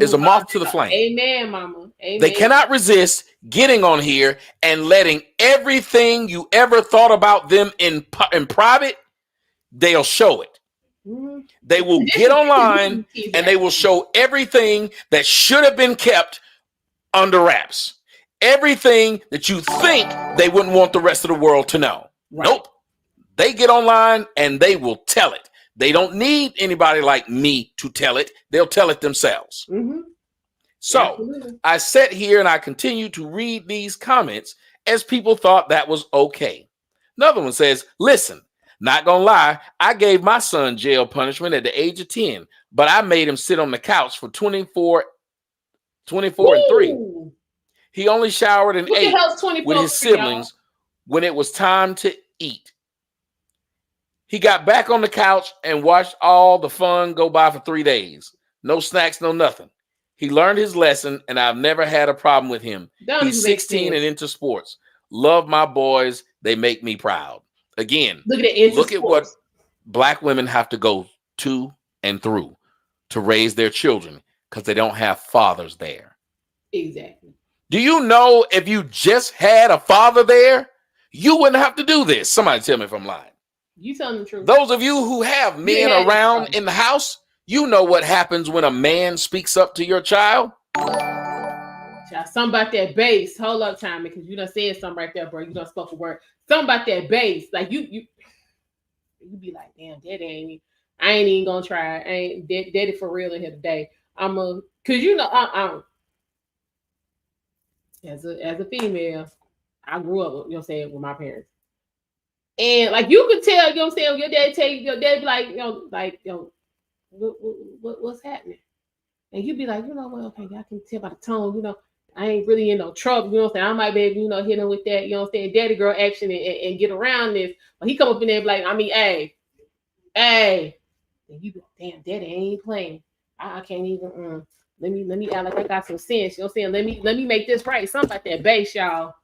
is a moth to the flame. Amen, mama. Amen. They cannot resist getting on here and letting everything you ever thought about them in private, they'll show it. Mm-hmm. They will get online and they will show everything that should have been kept under wraps. Everything that you think they wouldn't want the rest of the world to know. Right. Nope. They get online and they will tell it. They don't need anybody like me to tell it. They'll tell it themselves. Mm-hmm. So absolutely. I sat here and I continue to read these comments as people thought that was okay. Another one says, listen, not gonna lie, I gave my son jail punishment at the age of 10, but I made him sit on the couch for 24 and 3. He only showered and ate with his siblings when it was time to eat. He got back on the couch and watched all the fun go by for 3 days. No snacks, no nothing. He learned his lesson, and I've never had a problem with him. He's 16 and into sports. Love my boys. They make me proud. Again, look at what Black women have to go to and through to raise their children because they don't have fathers there. Exactly. Do you know if you just had a father there, you wouldn't have to do this? Somebody tell me if I'm lying. You telling the truth. Those of you who have men around in the house, you know what happens when a man speaks up to your child. Something about that bass. Hold up, time, because you done said something right there, bro. You done spoke a word. Something about that bass. Like you be like, damn, daddy I ain't even gonna try. I ain't daddy for real in here today. Cause you know, I'm as a female, I grew up, you know what I'm saying, with my parents. And like you could tell, you know what I'm saying, your dad tell you, your dad be like, what's happening? And you'd be like, you know what, okay, I can tell by the tone, you know, I ain't really in no trouble, you know what I'm saying? I might be able, you know, hit him with that, you know what I'm saying, daddy girl action and get around this. But he come up in there and be like, I mean, hey. And you be like, damn, daddy ain't playing. I can't even, let me act like I got some sense, you know what I'm saying? Let me make this right. Something about that bass, y'all.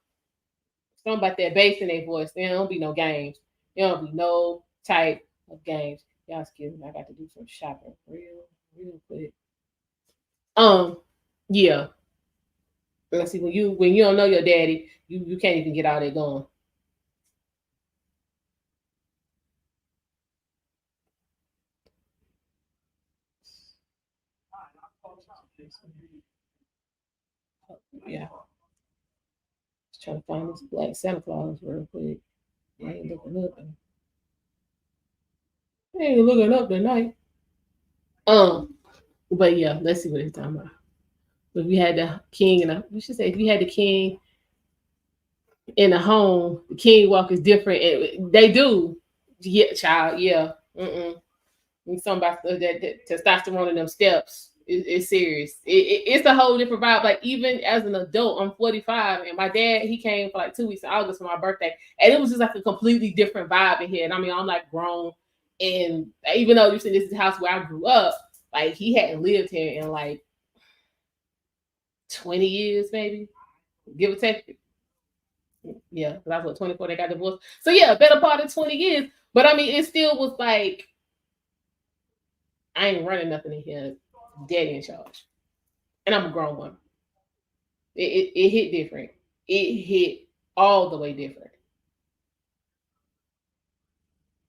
Something about that bass in their voice. There don't be no games. There don't be no type of games. Y'all excuse me. I got to do some shopping real quick. Yeah. Let's see, when you don't know your daddy, you can't even get all that going. Yeah. Just trying to find this black Santa Claus real quick. I ain't looking up. I ain't looking up tonight. But yeah, let's see what he's talking about. If we had the king if you had the king in the home, the king walk is different. They do. Yeah, child, yeah. Something about that testosterone in them steps. It's serious. It's a whole different vibe. Like even as an adult, I'm 45, and my dad, he came for like 2 weeks in August for my birthday, and it was just like a completely different vibe in here. And I mean, I'm like grown, and even though you said this is the house where I grew up, like he hadn't lived here in like 20 years, maybe, give or take. Yeah, because I was what, 24, they got divorced. So yeah, better part of 20 years. But I mean, it still was like, I ain't running nothing in here. Daddy in charge. And I'm a grown one. It hit different. It hit all the way different.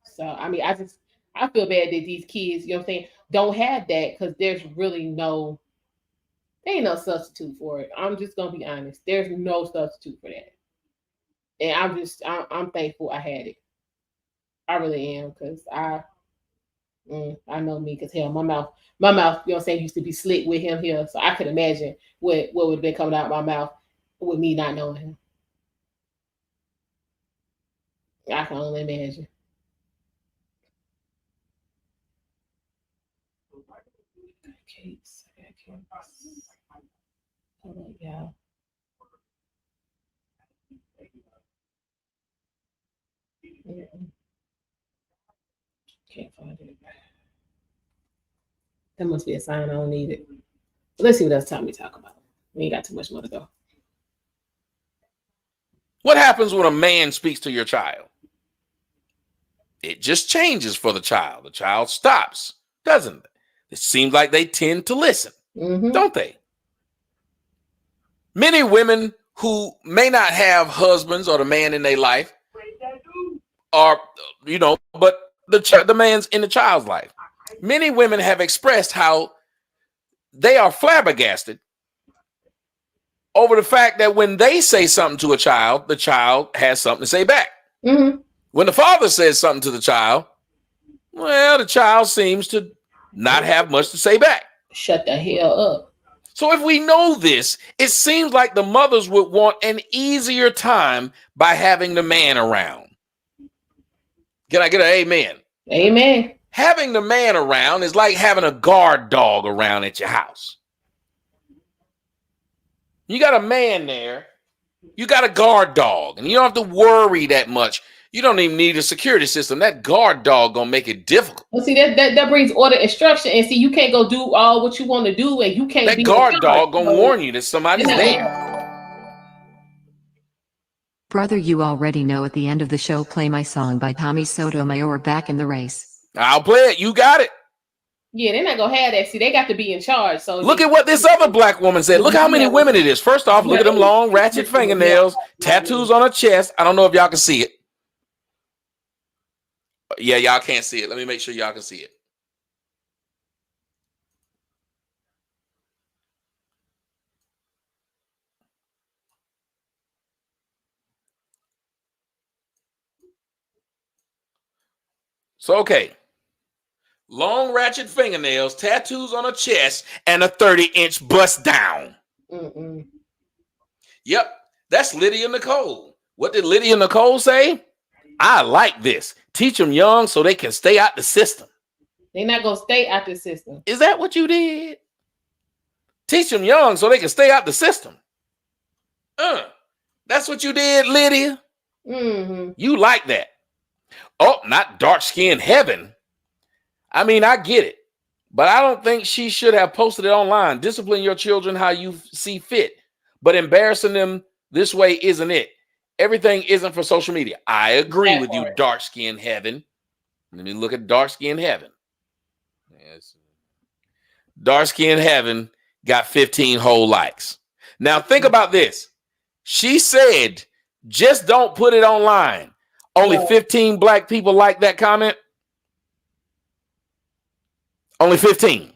So I mean, I feel bad that these kids, you know what I'm saying, don't have that because there's really there ain't no substitute for it. I'm just gonna be honest. There's no substitute for that. And I'm thankful I had it. I really am, because I know me, because hell, my mouth, you know what I'm saying, used to be slick with him here. So I could imagine what would have been coming out of my mouth with me not knowing him. I can only imagine. Hold on, y'all. Can't find it. That must be a sign I don't need it. Let's see what else Tommy talk about. We ain't got too much more to go. What happens when a man speaks to your child? It just changes for the child. The child stops, doesn't it? It seems like they tend to listen, don't they? Many women who may not have husbands or the man in their life are, but the man's in the child's life. Many women have expressed how they are flabbergasted over the fact that when they say something to a child, the child has something to say back. When the father says something to the child, well, the child seems to not have much to say back. Shut the hell up. So if we know this, it seems like the mothers would want an easier time by having the man around. Can I get an amen? Amen. Having the man around is like having a guard dog around at your house. You got a man there You got a guard dog, and you don't have to worry that much. You don't even need a security system. That guard dog gonna make it difficult. Well, see, that brings order and structure, and see, you can't go do all what you want to do, and you can't. That guard dog gonna warn you that somebody's there. Brother, you already know at the end of the show, play my song by Tommy Sotomayor, Back in the Race. I'll play it. You got it. Yeah, they're not gonna have that. See, they got to be in charge. So look at what this other black woman said. Look how many women it is. First off, look at them long ratchet fingernails, tattoos on her chest. I don't know if y'all can see it. Yeah, y'all can't see it. Let me make sure y'all can see it. So, okay. Long ratchet fingernails, tattoos on her chest, and a 30-inch bust down. Yep, that's Lydia Nicole. What did Lydia Nicole say? I like this. Teach them young so they can stay out the system. They're not going to stay out the system. Is that what you did? Teach them young so they can stay out the system. That's what you did, Lydia. You like that. Oh, not dark-skinned heaven. I mean, I get it, but I don't think she should have posted it online. Discipline your children how you see fit, but embarrassing them this way isn't it. Everything isn't for social media. I agree with you, dark-skinned heaven. Let me look at dark-skinned heaven. Yes. Dark-skinned heaven got 15 whole likes. Now, think about this. She said, just don't put it online. Only 15 black people like that comment. Only 15.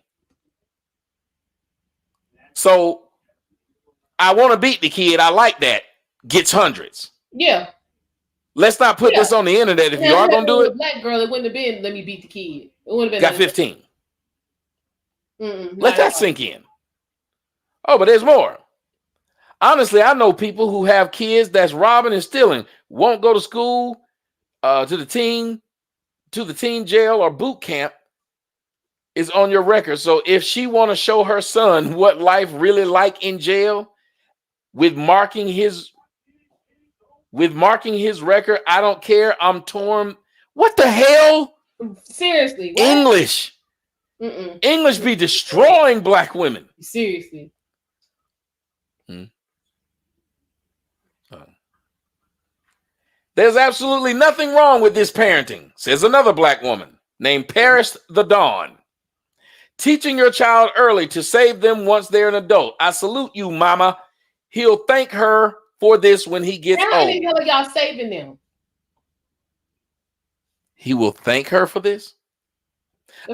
So I want to beat the kid. I like that. Gets hundreds. Yeah. Let's not put this on the internet. If you are going to do it. Black girl, it wouldn't have been, let me beat the kid. It would have been. Got 15. Let that sink in. Oh, but there's more. Honestly, I know people who have kids that's robbing and stealing, won't go to school, to the teen jail or boot camp is on your record. So if she want to show her son what life really like in jail with marking his record, I don't care. I'm torn. What the hell? Seriously. What? English. English be destroying black women. Seriously. There's absolutely nothing wrong with this parenting, says another black woman named Paris the Dawn. Teaching your child early to save them once they're an adult. I salute you, mama. He'll thank her for this when he gets old. How the hell are y'all saving them? He will thank her for this?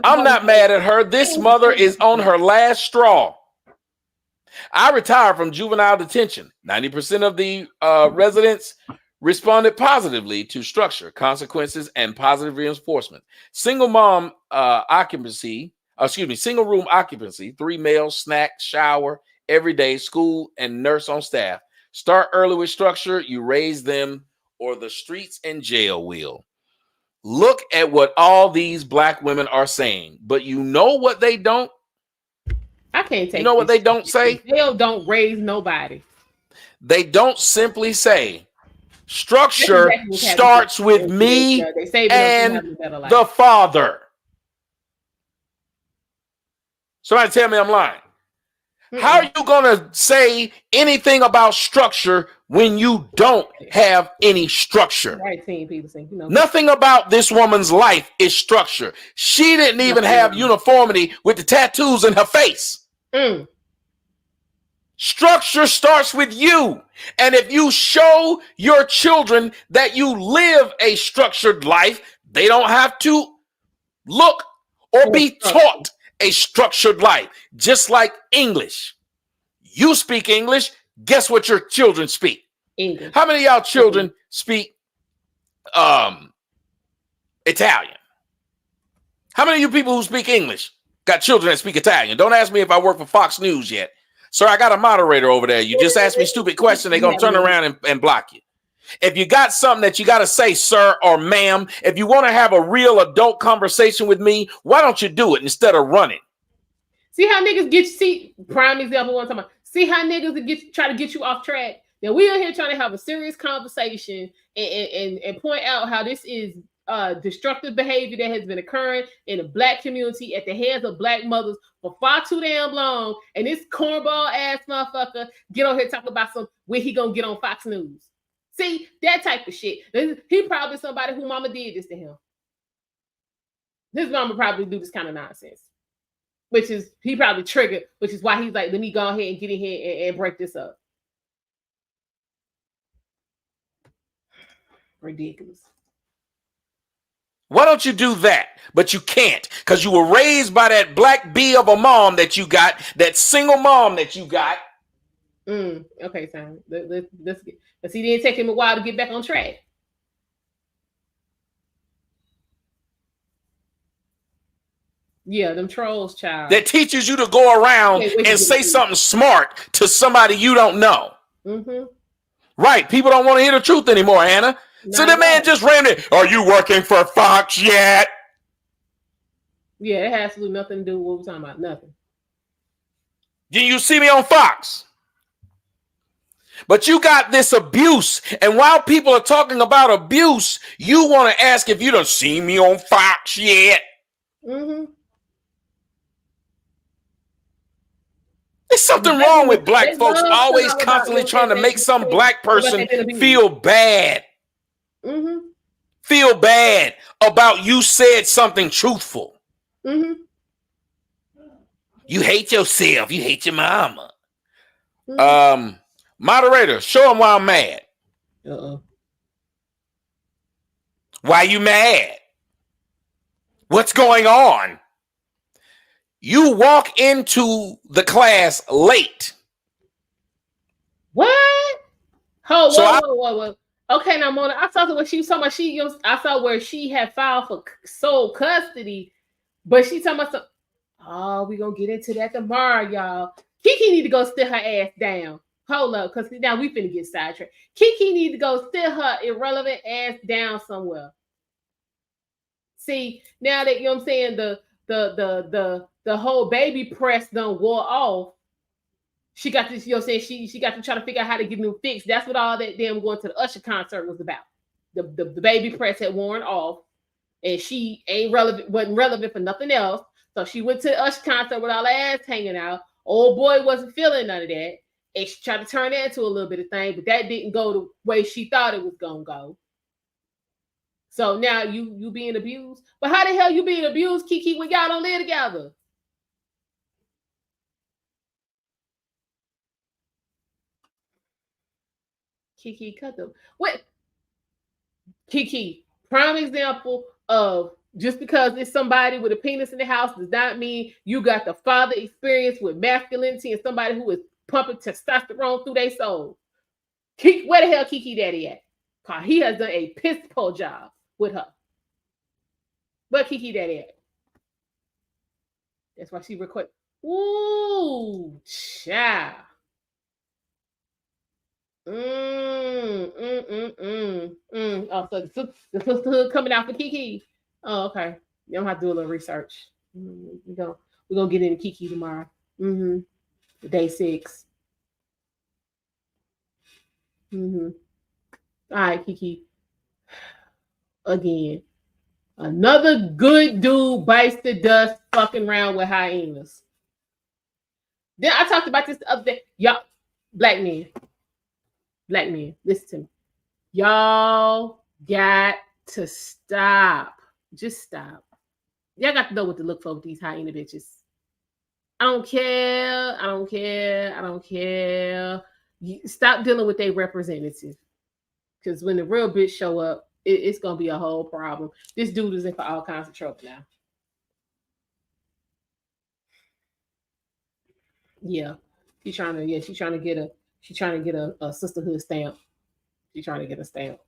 I'm not mad at her. This mother is on her last straw. I retired from juvenile detention. 90% of the residents responded positively to structure, consequences, and positive reinforcement. Single room occupancy, 3 males, snack, shower, every day, school, and nurse on staff. Start early with structure, you raise them, or the streets and jail will. Look at what all these black women are saying, but you know what they don't? I can't take. You know what they don't say? Jail don't raise nobody. They don't simply say, structure starts with me and the father. Somebody tell me I'm lying. How are you going to say anything about structure when you don't have any structure? Nothing about this woman's life is structure. She didn't even have uniformity with the tattoos in her face. Structure starts with you. And if you show your children that you live a structured life, they don't have to look or be taught a structured life, just like English. You speak English. Guess what your children speak? English. How many of y'all children speak Italian? How many of you people who speak English got children that speak Italian? Don't ask me if I work for Fox News yet. Sir, I got a moderator over there. You just ask me a stupid question, they're going to turn around and block you. If you got something that you got to say, sir or ma'am, if you want to have a real adult conversation with me, why don't you do it instead of running? See how niggas prime example one time. See how niggas try to get you off track. Now we are here trying to have a serious conversation and point out how this is destructive behavior that has been occurring in the Black community at the hands of Black mothers for far too damn long. And this cornball ass motherfucker get on here talking about where he gonna get on Fox News. See, that type of shit. He probably somebody who mama did this to him. His mama probably do this kind of nonsense. Which is, he probably triggered, which is why he's like, let me go ahead and get in here and break this up. Ridiculous. Why don't you do that? But you can't, because you were raised by that black bee of a mom that you got, that single mom that you got. Okay, Simon. Let's get. But see, it didn't take him a while to get back on track. Yeah, them trolls, child. That teaches you to go around and say something smart to somebody you don't know. Mm-hmm. Right. People don't want to hear the truth anymore, Hannah. So the man just ran in. Are you working for Fox yet? Yeah, it has absolutely nothing to do with what we're talking about. Nothing. Did you see me on Fox? But you got this abuse. And while people are talking about abuse, you want to ask if you done seen me on Fox yet? Mm-hmm. There's something wrong with Black folks always constantly trying to make some Black person feel bad. Mm-hmm. Feel bad about you said something truthful. Mm-hmm. You hate yourself. You hate your mama. Mm-hmm. Moderator, show them why I'm mad. Why you mad? What's going on? You walk into the class late. What? Whoa. Okay, now Mona, I saw what she was talking about. I saw where she had filed for sole custody, but she talking about some. Oh, we gonna get into that tomorrow, y'all. Kiki need to go sit her ass down. Hold up, because now we finna get sidetracked. Kiki need to go sit her irrelevant ass down somewhere. See, now that, you know what I'm saying, the whole baby press done wore off. She got this, you know what I'm saying, she got to try to figure out how to get them fixed. That's what all that damn going to the Usher concert was about. The baby press had worn off, and she wasn't relevant for nothing else. So she went to the Usher concert with all her ass hanging out. Old boy wasn't feeling none of that. And she tried to turn that into a little bit of thing, but that didn't go the way she thought it was gonna go. So now you being abused. But how the hell you being abused, Kiki, when y'all don't live together? Kiki, cut them. What? Kiki, prime example of just because it's somebody with a penis in the house does not mean you got the father experience with masculinity and somebody who is pumping testosterone through their soul. Where the hell Kiki Daddy at? Cause he has done a piss poor job with her. But Kiki Daddy at? That's why she requested. Ooh, child. Oh, so the sisterhood coming out for Kiki. Oh, okay. You don't have to do a little research. We're gonna get into Kiki tomorrow. Day 6. All right, Kiki. Again, another good dude bites the dust fucking around with hyenas. Then I talked about this the other day. Y'all, black men, listen to me. Y'all got to stop. Just stop. Y'all got to know what to look for with these hyena bitches. I don't care. Stop dealing with their representative. Because when the real bitch show up, it's going to be a whole problem. This dude is in for all kinds of trouble now. Yeah. She's trying to get a sisterhood stamp. She's trying to get a stamp.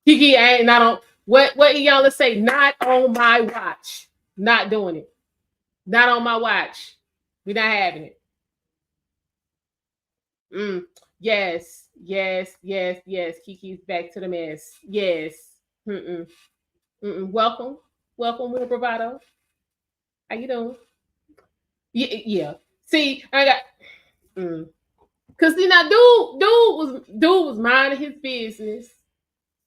Kiki ain't not on what y'all let's say, not on my watch. Not doing it. Not on my watch. We're not having it. Yes. Kiki's back to the mess. Yes. Welcome, Will Bravado. How you doing? Yeah. See, I got. Cause see now, dude was minding his business,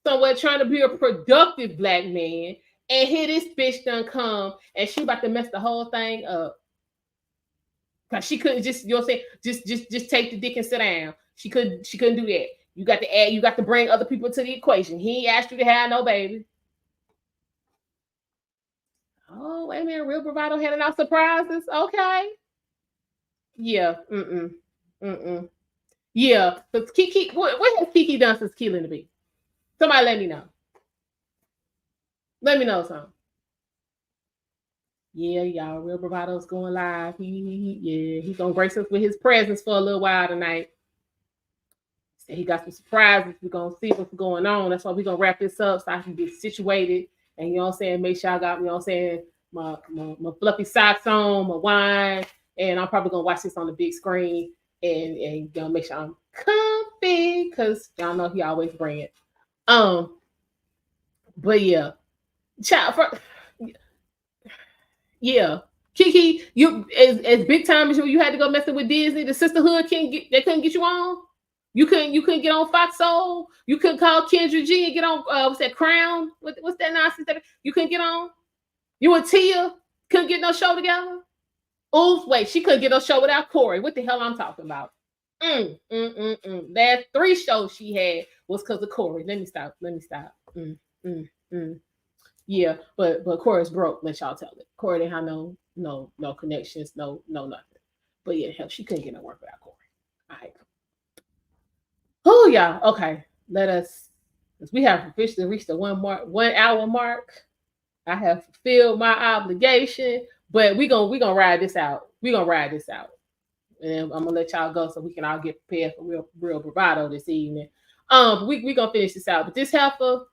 somewhere trying to be a productive black man, and here this bitch done come and she about to mess the whole thing up. Cause she couldn't just, you know what I'm saying, just take the dick and sit down. She couldn't do that. You got to add, you got to bring other people to the equation. He ain't asked you to have no baby. Oh, wait a minute, real bravado handing out surprises. Okay. Yeah. Yeah. But Kiki, what has Kiki done since killing the bee? Somebody let me know. Let me know something. Yeah, y'all, real bravado's going live. He's gonna grace us with his presence for a little while tonight. So he got some surprises. We're gonna see what's going on. That's why we're gonna wrap this up so I can get situated. And you know what I'm saying, make sure I got, you know what I'm saying, my fluffy socks on, my wine, and I'm probably gonna watch this on the big screen and you know, make sure I'm comfy because y'all know he always bring it. But yeah, yeah, Kiki, you as big time as you had to go messing with Disney, the sisterhood they couldn't get you on. You couldn't get on Fox Soul. You couldn't call Kendra G and get on what's that Crown? What's that nonsense that you couldn't get on? You and Tia couldn't get no show together. Oops, wait, she couldn't get no show without Corey. What the hell I'm talking about? That 3 shows she had was because of Corey. Let me stop. Yeah, but Corey's broke. Let y'all tell it. Corey didn't have no connections, no nothing. But yeah, hell, she couldn't get no work without Corey. All right. Oh yeah, okay. Let us, because we have officially reached the 1 hour mark. I have fulfilled my obligation, but we gonna ride this out. And I'm gonna let y'all go so we can all get prepared for real bravado this evening. We gonna finish this out. But this heifer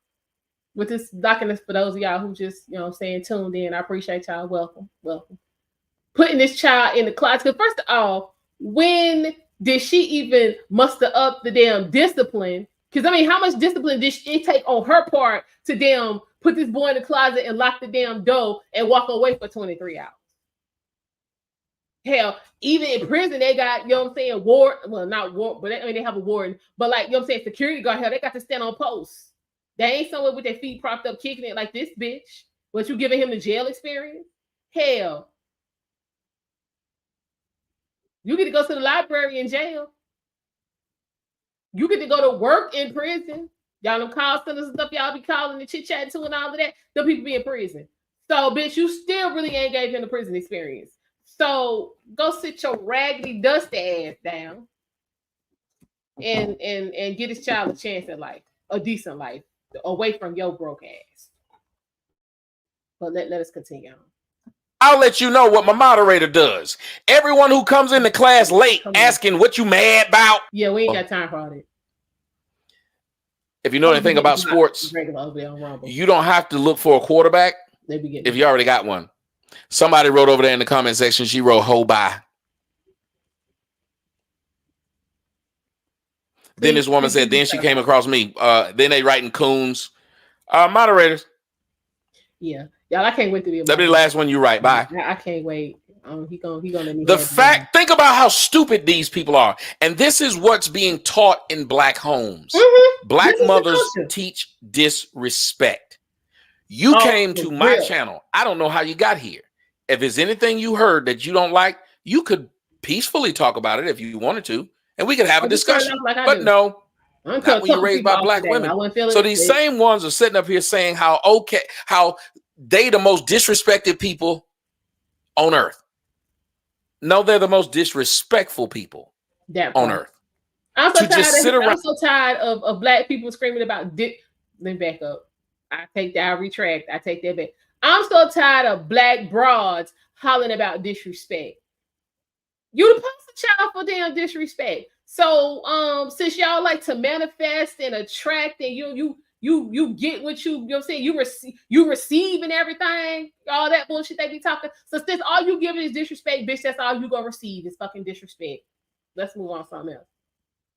with this document for those of y'all who just, you know what I'm saying, tuned in. I appreciate y'all. Welcome. Putting this child in the closet. Because first of all, when did she even muster up the damn discipline? Because I mean, how much discipline did it take on her part to damn put this boy in the closet and lock the damn door and walk away for 23 hours? Hell, even in prison, they got, you know what I'm saying, not war, but they have a warden, but like, you know what I'm saying, security guard, hell, they got to stand on post. They ain't somewhere with their feet propped up kicking it like this bitch. But you giving him the jail experience? Hell. You get to go to the library in jail. You get to go to work in prison. Y'all them call centers and stuff y'all be calling and chit-chatting to and all of that. The people be in prison. So, bitch, you still really ain't gave him the prison experience. So, go sit your raggedy, dusty ass down and get this child a chance at life, a decent life, away from your broke ass. But let us continue on. I'll let you know what my moderator does. Everyone who comes into class late asking what you mad about. Yeah, we ain't got time for all that. If you know anything about sports, you don't have to look for a quarterback if you already got one. Somebody wrote over there in the comment section, she wrote "ho bye." Then this woman said, then she came across me. Then they writing coons. Moderators. Yeah. Y'all, I can't wait to be That'll be the last one you write. Bye. I can't wait. He gonna let me. Think about how stupid these people are. And this is what's being taught in black homes. Black mothers teach disrespect. You came to my channel. I don't know how you got here. If there's anything you heard that you don't like, you could peacefully talk about it if you wanted to, and we could have a discussion. But no, not when you're raised by black women. So these same ones are sitting up here saying how they the most disrespected people on earth. No, they're the most disrespectful people on earth. I'm so tired of black people screaming about dick. Let me back up. I retract. I take that back. I'm so tired of black broads hollering about disrespect. You the poster child for damn disrespect. So since y'all like to manifest and attract and you get what you know what I'm saying, you receive and everything, all that bullshit they be talking. So since all you giving is disrespect, bitch, that's all you gonna receive is fucking disrespect. Let's move on to something else.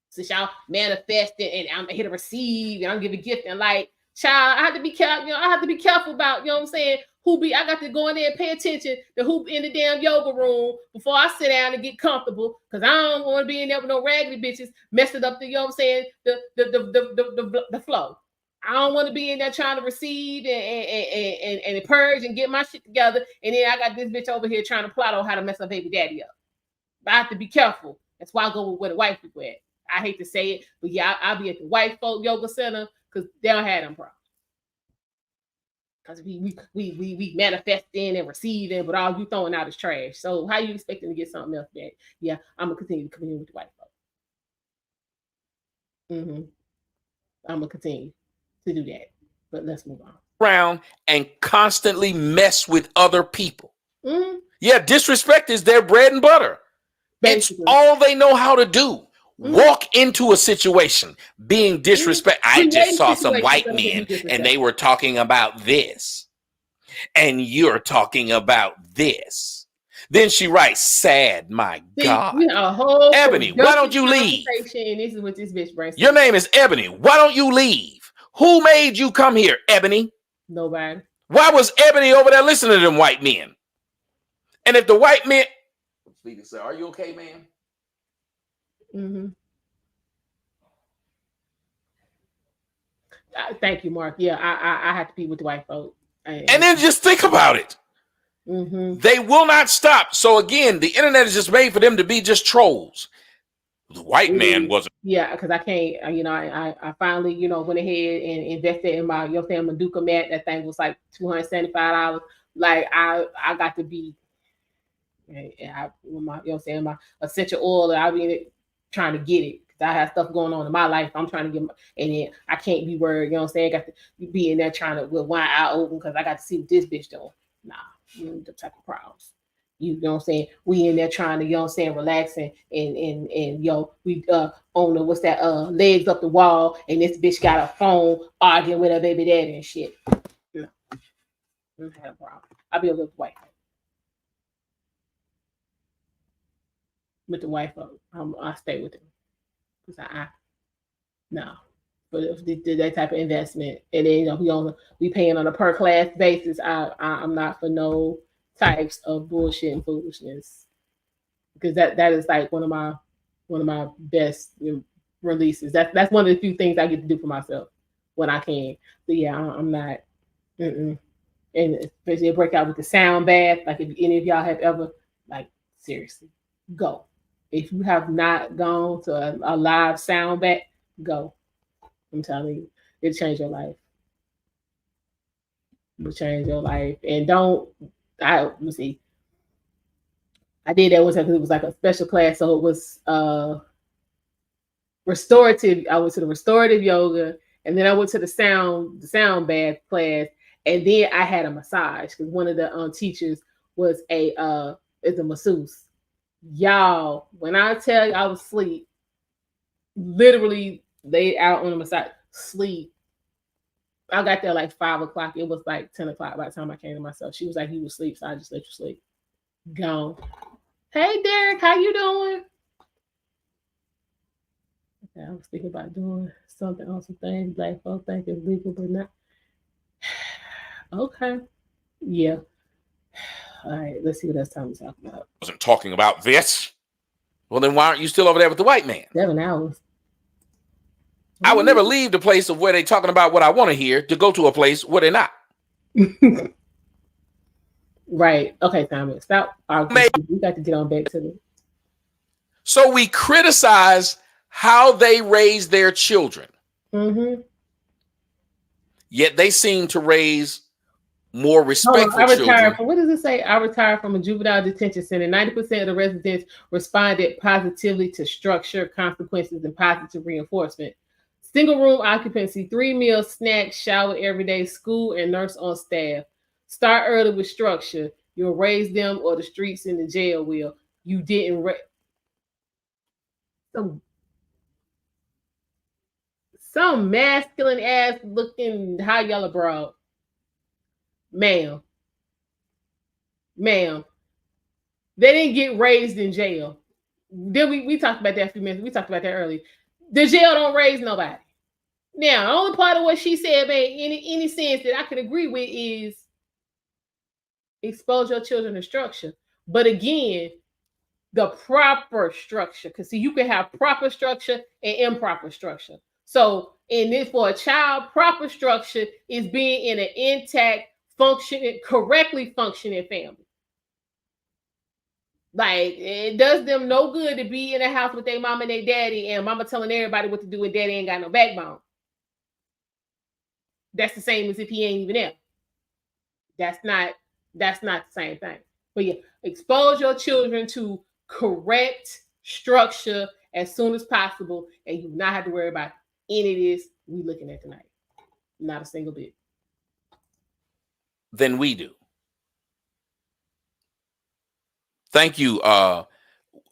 Since y'all manifesting and I'm here to receive and I'm giving gift and like, Child, I have to be careful. I have to be careful about, what I'm saying, I got to go in there and pay attention to who in the damn yoga room before I sit down and get comfortable, because I don't want to be in there with no raggedy bitches messing up the, what I'm saying, the flow. I don't want to be in there trying to receive and purge and get my shit together, and then I got this bitch over here trying to plot on how to mess my baby daddy up. But I have to be careful. That's why I go with where the white people at. I hate to say it, but yeah, I'll be at the white folk yoga center because they don't have them problems. Because we manifesting and receiving, but all you throwing out is trash. So how you expecting to get something else back? Yeah, I'm gonna continue to come in with the white folk. I'm gonna continue to do that. But let's move on. Around and constantly mess with other people. Yeah, disrespect is their bread and butter. Basically. It's all they know how to do. Walk into a situation being disrespect. I just saw some white men and they were talking about this. And you're talking about this. Then she writes, sad, my God. Ebony, why don't you leave? And this is what this bitch brings. Your name is Ebony. Why don't you leave? Who made you come here, Ebony? Nobody. Why was Ebony over there listening to them white men? And if the white men... Speaker said, are you okay, man? Thank you, Mark. Yeah, I have to be with the white folk. And then just think about it. They will not stop. So again, the internet is just made for them to be just trolls. The white man wasn't. Yeah, because I can't. I finally went ahead and invested in my Maduka mat. That thing was like $275. Like I got to be. My my essential oil. I mean, trying to get it. I have stuff going on in my life. I'm trying to get and then I can't be worried, got to be in there trying to with one eye open because I got to see what this bitch doing. Nah, the type of problems. We in there trying to, relaxing and we on the what's that legs up the wall and this bitch got a phone arguing with her baby daddy and shit. No. I don't have a problem. I'll be a little white. With the white folk. I'll stay with him. No, but if that type of investment, and then we paying on a per class basis, I'm not for no types of bullshit and foolishness, because that is like one of my best releases. That's one of the few things I get to do for myself when I can. But yeah, I'm not. And especially a breakout with the sound bath. Like if any of y'all have ever, like, seriously, go. If you have not gone to a live sound bath, go. I'm telling you, it'll change your life. It'll change your life. And let me see. I did that one time because it was like a special class. So it was restorative. I went to the restorative yoga, and then I went to the sound bath class, and then I had a massage because one of the teachers was is a masseuse. Y'all, when I tell you I was asleep, literally laid out on the massage, sleep. I got there like 5 o'clock. It was like 10 o'clock by the time I came to myself. She was like, you was asleep, so I just let you sleep. Gone. Hey, Derek, how you doing? Okay, I was thinking about doing something on some things black folks think is legal, but not. Okay. Yeah. All right, let's see what else time to talk about. Wasn't talking about this. Well, then why aren't you still over there with the white man? 7 hours. I would never leave the place of where they're talking about what I want to hear to go to a place where they're not. Right. Okay, Simon. Stop arguing. We got to get on back to the. So we criticize how they raise their children. Yet they seem to raise more respectful children. What does it say? I retired from a juvenile detention center. 90% of the residents responded positively to structure, consequences, and positive reinforcement. Single room occupancy, 3 meals, snacks, shower every day, school and nurse on staff. Start early with structure. You'll raise them or the streets in the jail will. You didn't some masculine ass looking high yellow broad. Ma'am, they didn't get raised in jail. Then we talked about that a few minutes. We talked about that earlier. The jail don't raise nobody. Now, the only part of what she said made any sense that I could agree with is expose your children to structure. But again, the proper structure, because see, you can have proper structure and improper structure. So, in this, for a child, proper structure is being in an intact, correctly functioning family. Like, it does them no good to be in a house with their mama and their daddy, and mama telling everybody what to do, and daddy ain't got no backbone. That's the same as if he ain't even there. That's not the same thing. But yeah, expose your children to correct structure as soon as possible, and you do not have to worry about any of this we looking at tonight. Not a single bit. Than we do. Thank you.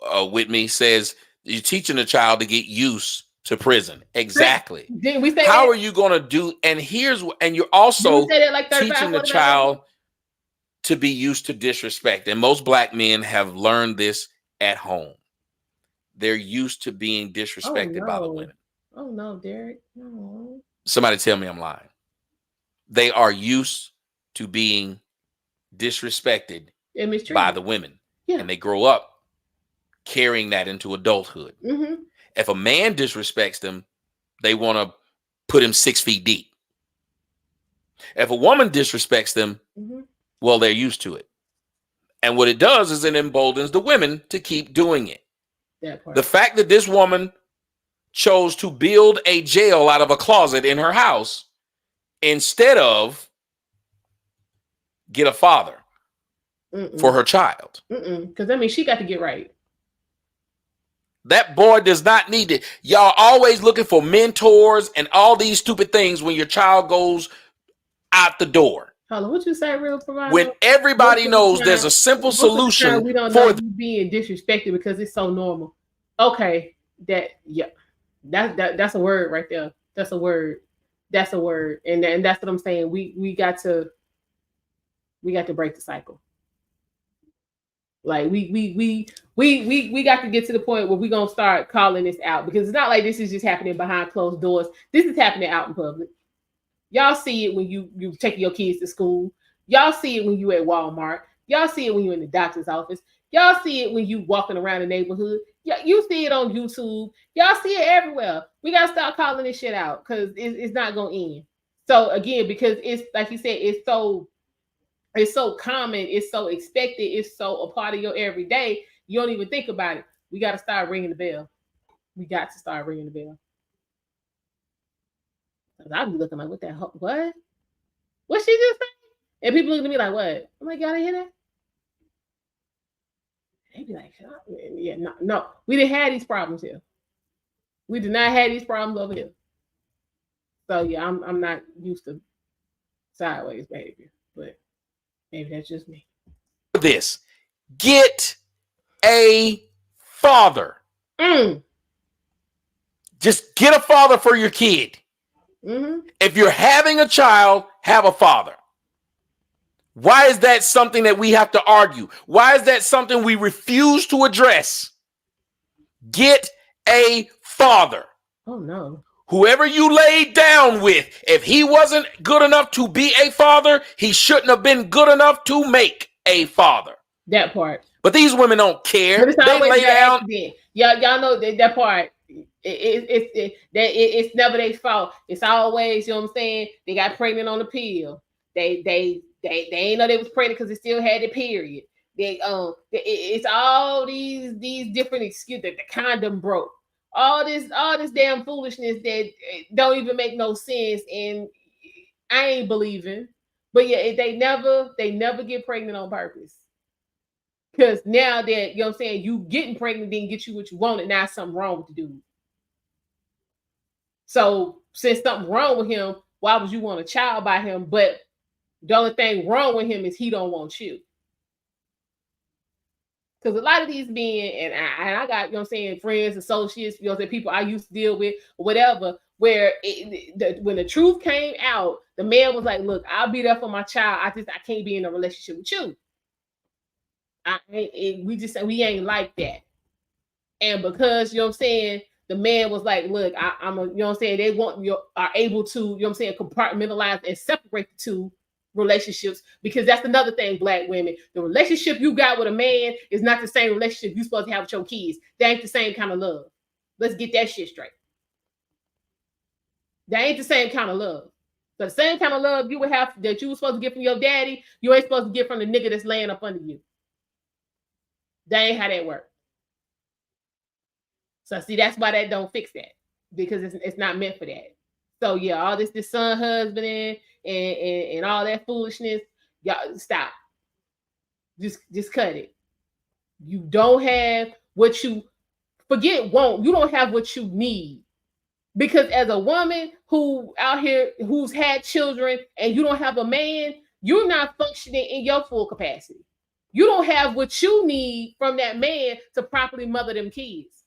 Whitney says you're teaching a child to get used to prison. Exactly. Didn't we say how that? are you going to do? And you're also like teaching the child to be used to disrespect. And most black men have learned this at home. They're used to being disrespected by the women. Oh no, Derek. No. Somebody tell me I'm lying. They are used to being disrespected by the women. Yeah. And they grow up carrying that into adulthood. Mm-hmm. If a man disrespects them, they want to put him 6 feet deep. If a woman disrespects them, well, they're used to it. And what it does is it emboldens the women to keep doing it. The fact that this woman chose to build a jail out of a closet in her house instead of get a father for her child. Because I mean, she got to get right. That boy does not need it. Y'all always looking for mentors and all these stupid things when your child goes out the door. Hold on, what you say, real provider? When everybody knows there's a simple solution we don't know you being disrespected because it's so normal. Okay, that's a word right there. That's a word. That's a word, and that's what I'm saying. We got to break the cycle. Like we got to get to the point where we're gonna start calling this out, because it's not like this is just happening behind closed doors. This is happening out in public. Y'all see it when you taking your kids to school. Y'all see it when you at Walmart. Y'all see it when you're in the doctor's office. Y'all see it when you walking around the neighborhood. You see it on YouTube. Y'all see it everywhere. We gotta start calling this shit out, because it's not gonna end. So again, because it's like you said, it's so common, it's so expected, it's so a part of your everyday, you don't even think about it. We got to start ringing the bell. We got to start ringing the bell. I'll be looking like, what the hell? What she just say? And people look at me like, what? I'm like, y'all didn't hear that? They be like, yeah, no. We didn't have these problems here. We did not have these problems over here. So yeah, I'm not used to sideways behavior, but maybe that's just me. This. Get a father. Just get a father for your kid. If you're having a child, have a father. Why is that something that we have to argue? Why is that something we refuse to address? Get a father. Oh no. Whoever you laid down with, if he wasn't good enough to be a father, he shouldn't have been good enough to make a father. That part. But these women don't care. They lay down. Y'all know that part. It's never their fault. It's always, you know what I'm saying, they got pregnant on the pill. They ain't know they was pregnant because they still had the period. It's all these different excuses. That the condom broke. All this damn foolishness that don't even make no sense, and I ain't believing. But yeah, they never get pregnant on purpose. Because now that, you know what I'm saying, you getting pregnant didn't get you what you wanted, now something wrong with the dude. So since something wrong with him, why would you want a child by him? But the only thing wrong with him is he don't want you. Because a lot of these men, and I got, you know what I'm saying, friends, associates, you know what I'm saying, people I used to deal with, or whatever, where when the truth came out, the man was like, look, I'll be there for my child. I can't be in a relationship with you. We ain't like that. And because, you know what I'm saying, the man was like, look, I'm a, you know what I'm saying? They are able to, you know what I'm saying, compartmentalize and separate the two relationships, because that's another thing, Black women. The relationship you got with a man is not the same relationship you're supposed to have with your kids. That ain't the same kind of love. Let's get that shit straight. That ain't the same kind of love. So the same kind of love you would have that you were supposed to get from your daddy, you ain't supposed to get from the nigga that's laying up under you. That ain't how that works. So see, that's why that don't fix that, because it's not meant for that. So yeah, all this son husband and all that foolishness, y'all stop. Just cut it. You don't have what you forget want. You don't have what you need. Because as a woman who out here who's had children and you don't have a man, you're not functioning in your full capacity. You don't have what you need from that man to properly mother them kids.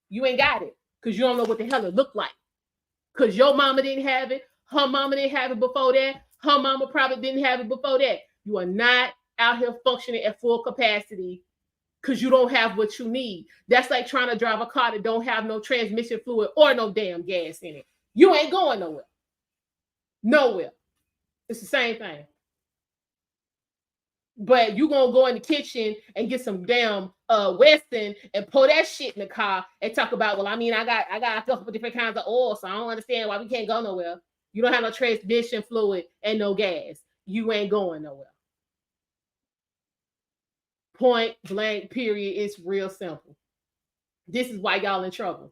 You ain't got it because you don't know what the hell it looked like. Because your mama didn't have it. Her mama didn't have it before that. Her mama probably didn't have it before that. You are not out here functioning at full capacity because you don't have what you need. That's like trying to drive a car that don't have no transmission fluid or no damn gas in it. You ain't going nowhere. Nowhere. It's the same thing. But you gonna go in the kitchen and get some damn Weston and pour that shit in the car and talk about, well, I mean, I got a couple different kinds of oil, so I don't understand why we can't go nowhere. You don't have no transmission fluid and no gas. You ain't going nowhere. Point blank, period. It's real simple. This is why y'all in trouble.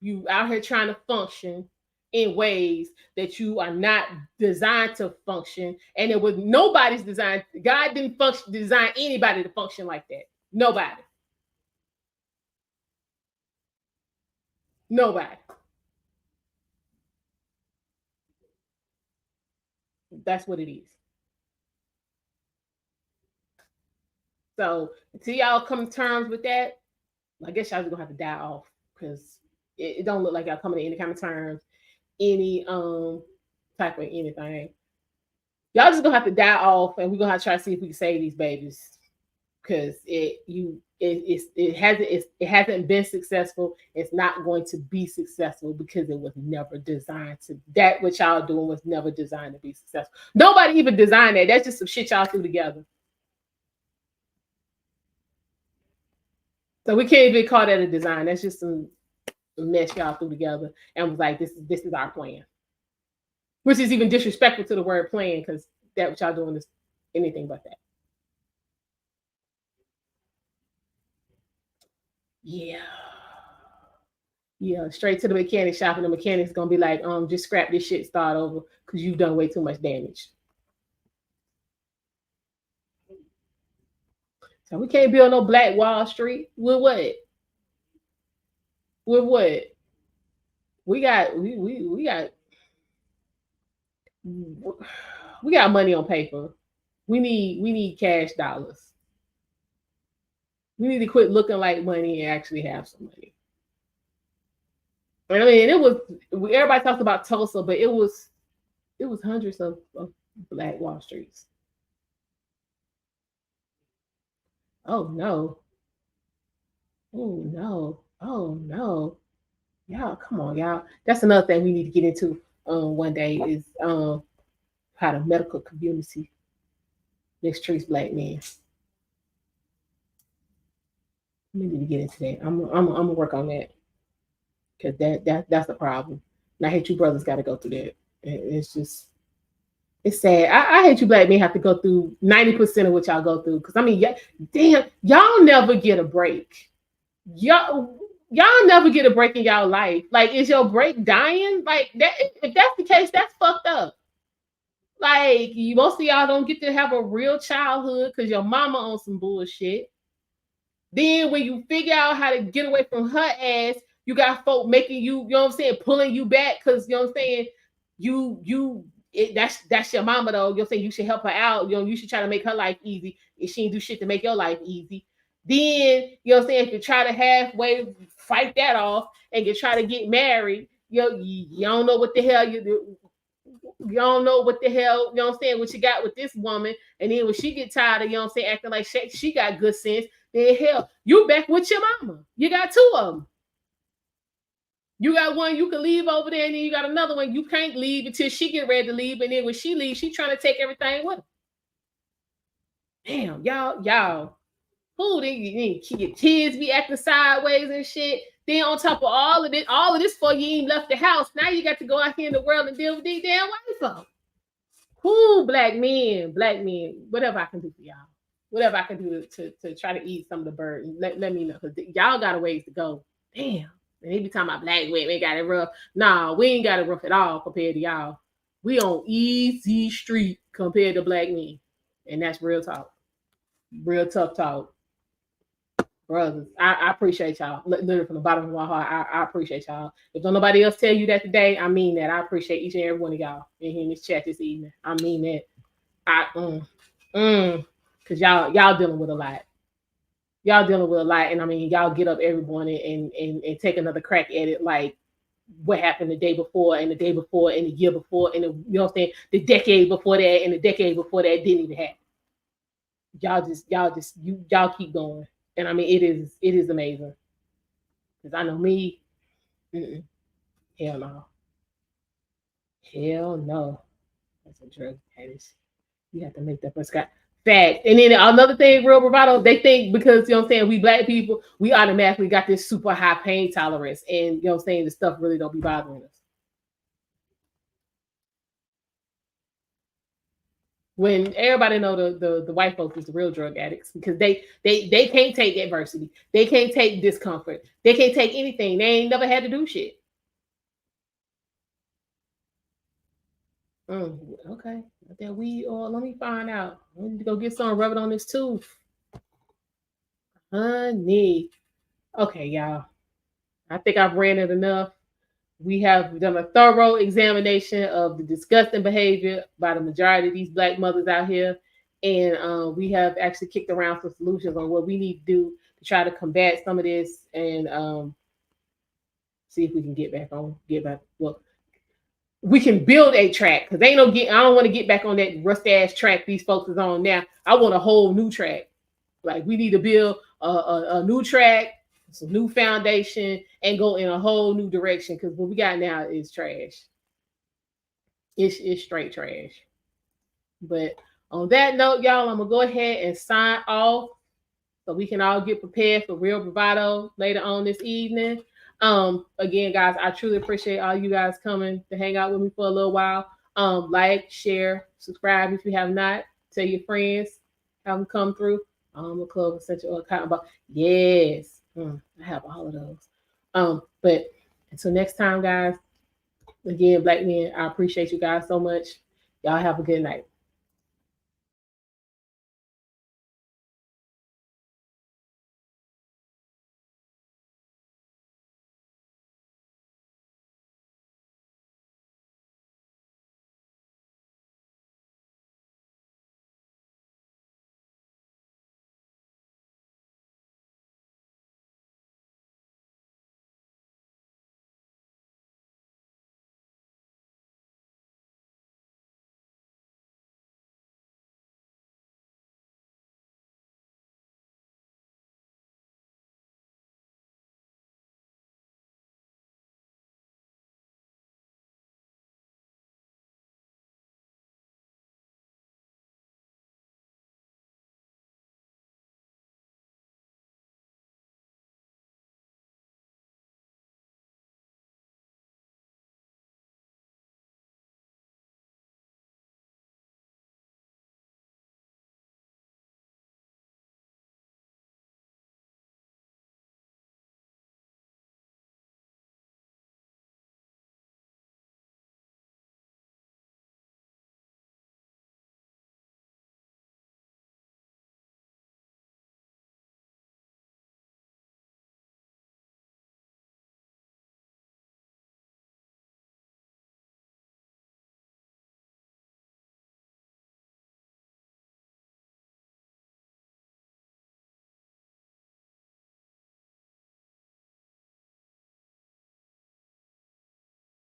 You out here trying to function in ways that you are not designed to function, and it was nobody's design. God didn't design anybody to function like that. Nobody. That's what it is. So until y'all come to terms with that, I guess y'all just gonna have to die off, because it don't look like y'all coming to any kind of terms, any type of anything. Y'all just gonna have to die off, and we're gonna have to try to see if we can save these babies, because it hasn't been successful. It's not going to be successful because it was never designed to. That what y'all doing was never designed to be successful. Nobody even designed that. That's just some shit y'all threw together. So we can't even call that a design. That's just some mess y'all threw together and was like, this is our plan. Which is even disrespectful to the word plan, because that what y'all doing is anything but that. Yeah, straight to the mechanic shop, and the mechanic's gonna be like, just scrap this shit, start over, because you've done way too much damage. So we can't build no Black Wall Street. With what? With what? We got money on paper. We need cash dollars. We need to quit looking like money and actually have some money. I mean, everybody talks about Tulsa, but it was hundreds of Black Wall Streets. Oh no. Y'all, come on, y'all. That's another thing we need to get into one day is how the medical community mistreats Black men. We need to get into that. I'm gonna work on that, because that's the problem. And I hate you brothers got to go through that. It's sad. I hate you Black men have to go through 90% of what y'all go through. Because I mean, damn, y'all never get a break. Y'all never get a break in y'all life. Like, is your break dying? Like that? If that's the case, that's fucked up. Like, most of y'all don't get to have a real childhood because your mama on some bullshit. Then when you figure out how to get away from her ass, you got folk making you, you know what I'm saying, pulling you back, because you know what I'm saying, that's your mama though. You're saying you should help her out. You know, you should try to make her life easy. If she ain't do shit to make your life easy, then you know what I'm saying, if you try to halfway fight that off and you try to get married, you don't know what the hell you do. You don't know what the hell, you know what I'm saying, what you got with this woman. And then when she get tired of, you know what I'm saying, acting like she got good sense, then hell, you back with your mama. You got two of them. You got one you can leave over there, and then you got another one you can't leave until she get ready to leave, and then when she leaves, she trying to take everything with her. Damn, y'all. Who then your kids be acting sideways and shit. Then on top of all of this for you ain't left the house. Now you got to go out here in the world and deal with these damn white folks. Who black men, whatever I can do for y'all. Whatever I can do to try to ease some of the burden. Let me know. Because y'all got a ways to go. Damn. And they be talking about black women got it rough. Nah, we ain't got it rough at all compared to y'all. We on easy street compared to black men. And that's real talk. Real tough talk. Brothers, I appreciate y'all. Literally from the bottom of my heart, I appreciate y'all. If don't nobody else tell you that today, I mean that. I appreciate each and every one of y'all in here in this chat this evening. I mean that. Because y'all dealing with a lot. Y'all dealing with a lot, and I mean y'all get up every morning and take another crack at it, like what happened the day before and the day before and the year before and you know what I'm saying, the decade before that and the decade before that didn't even happen. Y'all keep going. And I mean, it is amazing. Because I know me, hell no. Hell no. That's a drug addict. You have to make that prescribe. Fact. And then another thing, real bravado, they think because, you know what I'm saying, we black people, we automatically got this super high pain tolerance. And, you know what I'm saying, the stuff really don't be bothering us. When everybody know the white folks is the real drug addicts because they can't take adversity, they can't take discomfort, they can't take anything. They ain't never had to do shit. Okay, that weed oil. Let me find out. I need to go get some, rub it on this tooth, honey. Okay, y'all. I think I've ran it enough. We have done a thorough examination of the disgusting behavior by the majority of these black mothers out here. And we have actually kicked around some solutions on what we need to do to try to combat some of this and see if we can get back. Well, we can build a track because I don't want to get back on that rust ass track these folks is on now. I want a whole new track. Like we need to build a new track, some new foundation, and go in a whole new direction because what we got now is trash. It's straight trash. But on that note, y'all, I'm gonna go ahead and sign off so we can all get prepared for real bravado later on this evening. Again, guys, I truly appreciate all you guys coming to hang out with me for a little while. Like, share, subscribe if you have not. Tell your friends, have them come through. A club essential account about yes. I have all of those. But until next time, guys. Again, black men, I appreciate you guys so much. Y'all have a good night.